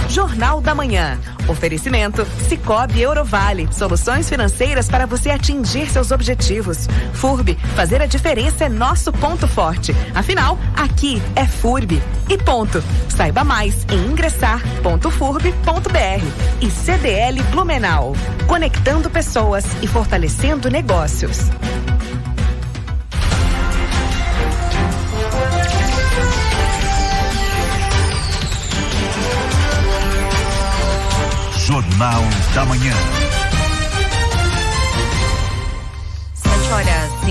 Jornal da Manhã. Oferecimento Sicoob Eurovale. Soluções financeiras para você atingir seus objetivos. FURB. Fazer a diferença é nosso ponto forte. Afinal, aqui é FURB. E ponto. Saiba mais em ingressar.furb.br. E CDL Blumenau. Conectando pessoas e fortalecendo negócios. Jornal da Manhã.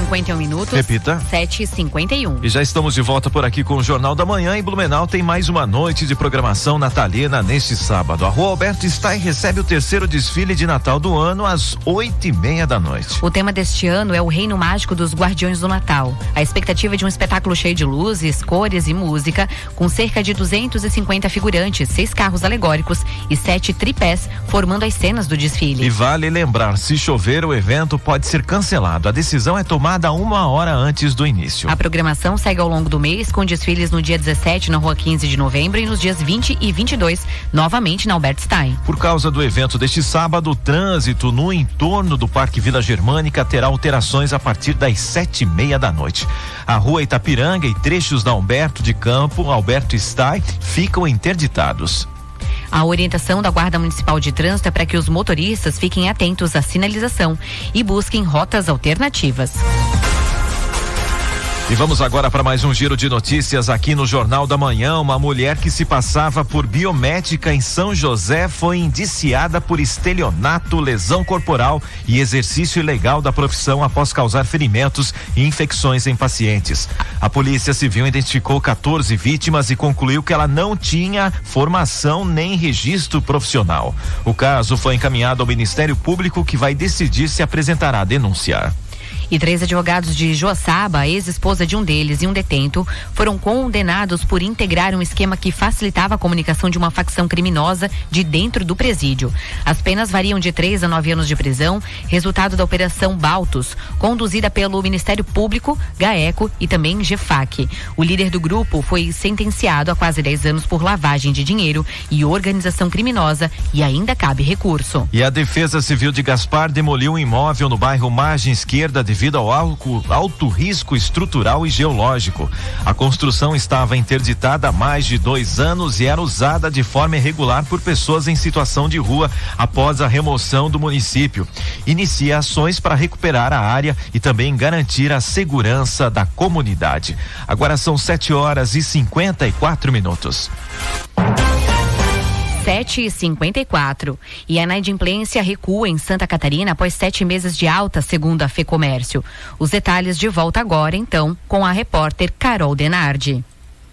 7h51. Repita. 7h51. E já estamos de volta por aqui com o Jornal da Manhã. Em Blumenau tem mais uma noite de programação natalina neste sábado. A Rua Alberto Stein recebe o terceiro desfile de Natal do ano às 8:30 da noite. O tema deste ano é o Reino Mágico dos Guardiões do Natal. A expectativa é de um espetáculo cheio de luzes, cores e música, com cerca de 250 figurantes, 6 carros alegóricos e 7 tripés formando as cenas do desfile. E vale lembrar, se chover, o evento pode ser cancelado. A decisão é tomada 1 hora antes do início. A programação segue ao longo do mês, com desfiles no dia 17 na Rua 15 de Novembro e nos dias 20 e 22, novamente na Albert Stein. Por causa do evento deste sábado, o trânsito no entorno do Parque Vila Germânica terá alterações a partir das 7:30 da noite. A Rua Itapiranga e trechos da Humberto de Campo, Alberto Stein, ficam interditados. A orientação da Guarda Municipal de Trânsito é para que os motoristas fiquem atentos à sinalização e busquem rotas alternativas. E vamos agora para mais um giro de notícias aqui no Jornal da Manhã. Uma mulher que se passava por biomédica em São José foi indiciada por estelionato, lesão corporal e exercício ilegal da profissão após causar ferimentos e infecções em pacientes. A Polícia Civil identificou 14 vítimas e concluiu que ela não tinha formação nem registro profissional. O caso foi encaminhado ao Ministério Público, que vai decidir se apresentará a denúncia. E 3 advogados de Joaçaba, ex-esposa de um deles e um detento, foram condenados por integrar um esquema que facilitava a comunicação de uma facção criminosa de dentro do presídio. As penas variam de 3 a 9 anos de prisão, resultado da Operação Baltos, conduzida pelo Ministério Público, GAECO e também GEFAC. O líder do grupo foi sentenciado a quase 10 anos por lavagem de dinheiro e organização criminosa, e ainda cabe recurso. E a Defesa Civil de Gaspar demoliu um imóvel no bairro Margem Esquerda devido ao alto risco estrutural e geológico. A construção estava interditada há mais de 2 anos e era usada de forma irregular por pessoas em situação de rua após a remoção do município. Inicia ações para recuperar a área e também garantir a segurança da comunidade. Agora são 7h54. 7h54. E a inadimplência recua em Santa Catarina após 7 meses de alta, segundo a FEComércio. Os detalhes de volta agora, então, com a repórter Carol Denardi.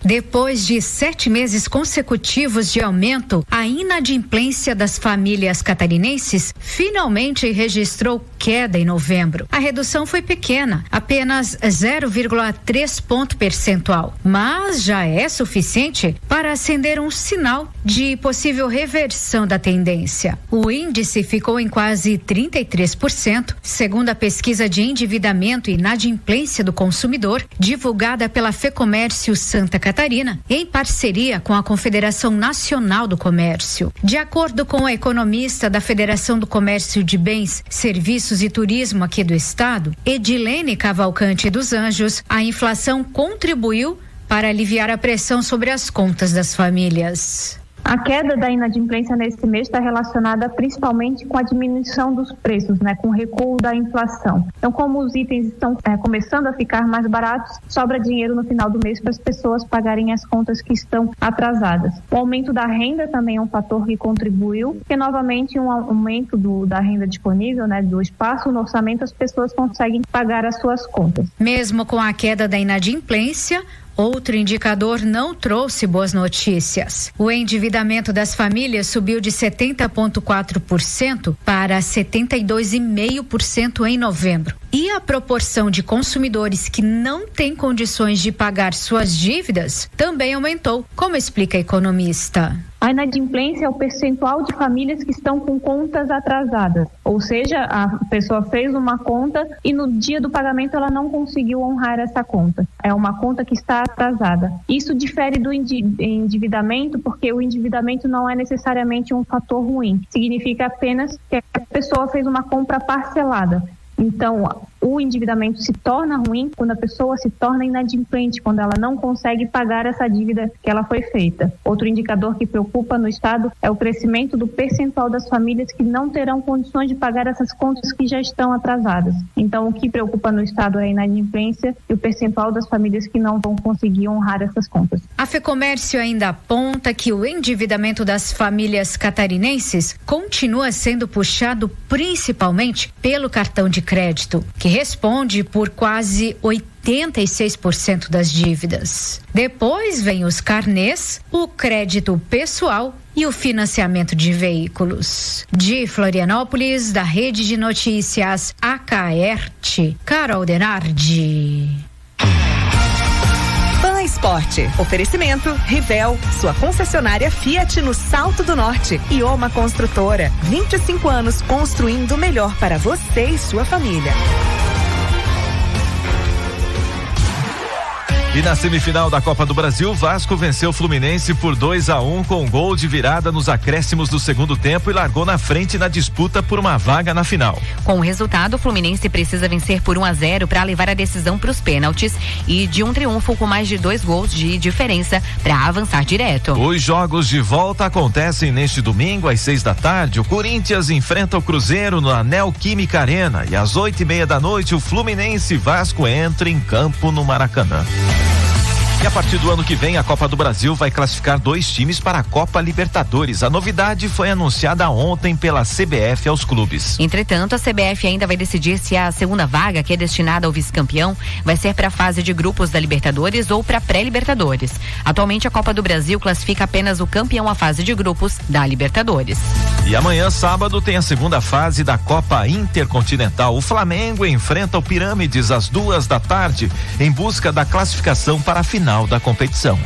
Depois de 7 meses consecutivos de aumento, a inadimplência das famílias catarinenses finalmente registrou queda em novembro. A redução foi pequena, apenas 0,3 ponto percentual, mas já é suficiente para acender um sinal de possível reversão da tendência. O índice ficou em quase 33%, segundo a pesquisa de endividamento e inadimplência do consumidor, divulgada pela FEComércio Santa Catarina, em parceria com a Confederação Nacional do Comércio. De acordo com a economista da Federação do Comércio de Bens, Serviços e Turismo aqui do estado, Edilene Cavalcante dos Anjos, a inflação contribuiu para aliviar a pressão sobre as contas das famílias. A queda da inadimplência nesse mês está relacionada principalmente com a diminuição dos preços, com o recuo da inflação. Então, como os itens estão começando a ficar mais baratos, sobra dinheiro no final do mês para as pessoas pagarem as contas que estão atrasadas. O aumento da renda também é um fator que contribuiu, porque novamente um aumento da renda disponível, do espaço no orçamento, as pessoas conseguem pagar as suas contas. Mesmo com a queda da inadimplência, outro indicador não trouxe boas notícias. O endividamento das famílias subiu de 70,4% para 72,5% em novembro. E a proporção de consumidores que não têm condições de pagar suas dívidas também aumentou, como explica a economista. A inadimplência é o percentual de famílias que estão com contas atrasadas. Ou seja, a pessoa fez uma conta e no dia do pagamento ela não conseguiu honrar essa conta. É uma conta que está atrasada. Isso difere do endividamento, porque o endividamento não é necessariamente um fator ruim. Significa apenas que a pessoa fez uma compra parcelada. Então, o endividamento se torna ruim quando a pessoa se torna inadimplente, quando ela não consegue pagar essa dívida que ela foi feita. Outro indicador que preocupa no estado é o crescimento do percentual das famílias que não terão condições de pagar essas contas que já estão atrasadas. Então, o que preocupa no estado é a inadimplência e o percentual das famílias que não vão conseguir honrar essas contas. A FEComércio ainda aponta que o endividamento das famílias catarinenses continua sendo puxado principalmente pelo cartão de crédito, que responde por quase 86% das dívidas. Depois vem os carnês, o crédito pessoal e o financiamento de veículos. De Florianópolis, da Rede de Notícias Acaerte, Carol Denardi. Pan Esporte. Oferecimento Rivel, sua concessionária Fiat no Salto do Norte. E Oma Construtora. 25 anos construindo o melhor para você e sua família. E na semifinal da Copa do Brasil, Vasco venceu o Fluminense por 2-1 com um gol de virada nos acréscimos do segundo tempo e largou na frente na disputa por uma vaga na final. Com o resultado, o Fluminense precisa vencer por 1-0 para levar a decisão para os pênaltis e de um triunfo com mais de 2 gols de diferença para avançar direto. Os jogos de volta acontecem neste domingo às 6 da tarde. O Corinthians enfrenta o Cruzeiro no Anel Química Arena e às 8:30 da noite o Fluminense e Vasco entra em campo no Maracanã. E a partir do ano que vem, a Copa do Brasil vai classificar 2 times para a Copa Libertadores. A novidade foi anunciada ontem pela CBF aos clubes. Entretanto, a CBF ainda vai decidir se a segunda vaga, que é destinada ao vice-campeão, vai ser para a fase de grupos da Libertadores ou para pré-Libertadores. Atualmente, a Copa do Brasil classifica apenas o campeão à fase de grupos da Libertadores. E amanhã, sábado, tem a segunda fase da Copa Intercontinental. O Flamengo enfrenta o Pirâmides às 2 da tarde em busca da classificação para a final da competição.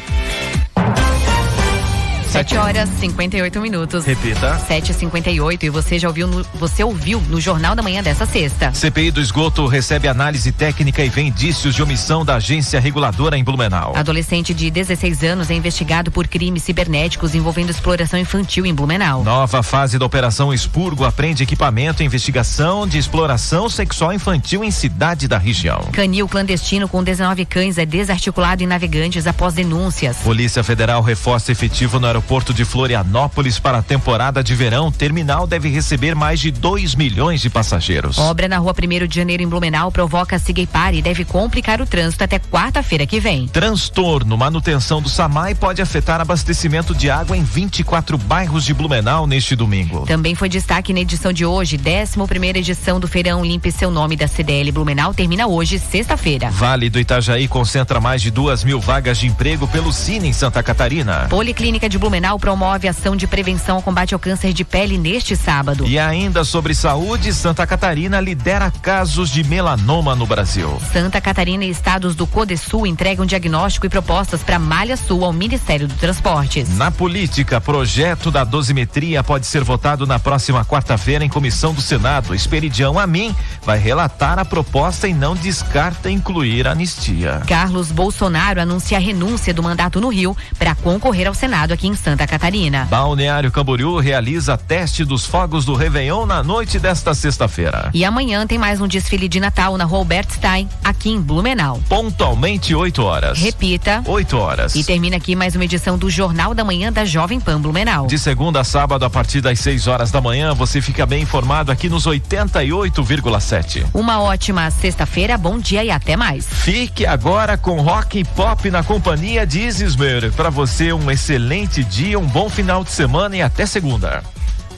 7h58. Repita. 7h58 e você ouviu no Jornal da Manhã dessa sexta. CPI do esgoto recebe análise técnica e vê indícios de omissão da agência reguladora em Blumenau. Adolescente de 16 anos é investigado por crimes cibernéticos envolvendo exploração infantil em Blumenau. Nova fase da Operação Expurgo apreende equipamento e investigação de exploração sexual infantil em cidade da região. Canil clandestino com 19 cães é desarticulado em Navegantes após denúncias. Polícia Federal reforça efetivo no aeroporto de Florianópolis para a temporada de verão. O terminal deve receber mais de 2 milhões de passageiros. Obra na rua 1º de janeiro em Blumenau provoca siga e pare e deve complicar o trânsito até quarta-feira que vem. Transtorno, manutenção do SAMAI pode afetar abastecimento de água em 24 bairros de Blumenau neste domingo. Também foi destaque na edição de hoje, 11ª edição do Feirão Limpe Seu Nome da CDL Blumenau termina hoje, sexta-feira. Vale do Itajaí concentra mais de 2.000 vagas de emprego pelo Cine em Santa Catarina. Policlínica de Blumenau promove ação de prevenção ao combate ao câncer de pele neste sábado. E ainda sobre saúde, Santa Catarina lidera casos de melanoma no Brasil. Santa Catarina e estados do Codesul entregam diagnóstico e propostas para Malha Sul ao Ministério do Transportes. Na política, projeto da dosimetria pode ser votado na próxima quarta-feira em comissão do Senado. Esperidião Amin vai relatar a proposta e não descarta incluir a anistia. Carlos Bolsonaro anuncia a renúncia do mandato no Rio para concorrer ao Senado aqui em Santa Catarina. Balneário Camboriú realiza teste dos fogos do Réveillon na noite desta sexta-feira. E amanhã tem mais um desfile de Natal na Rua Albert Stein, aqui em Blumenau. Pontualmente 8 horas. Repita. 8 horas. E termina aqui mais uma edição do Jornal da Manhã da Jovem Pan Blumenau. De segunda a sábado, a partir das 6 horas da manhã, você fica bem informado aqui nos 88,7. Uma ótima sexta-feira, bom dia e até mais. Fique agora com rock e pop na companhia de Isismer. Para você, um excelente dia, um bom final de semana e até segunda.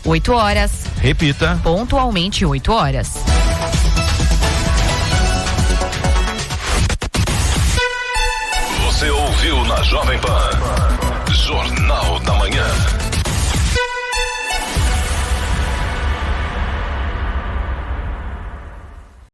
8 horas. Repita. Pontualmente 8 horas. Você ouviu na Jovem Pan Jornal da Manhã.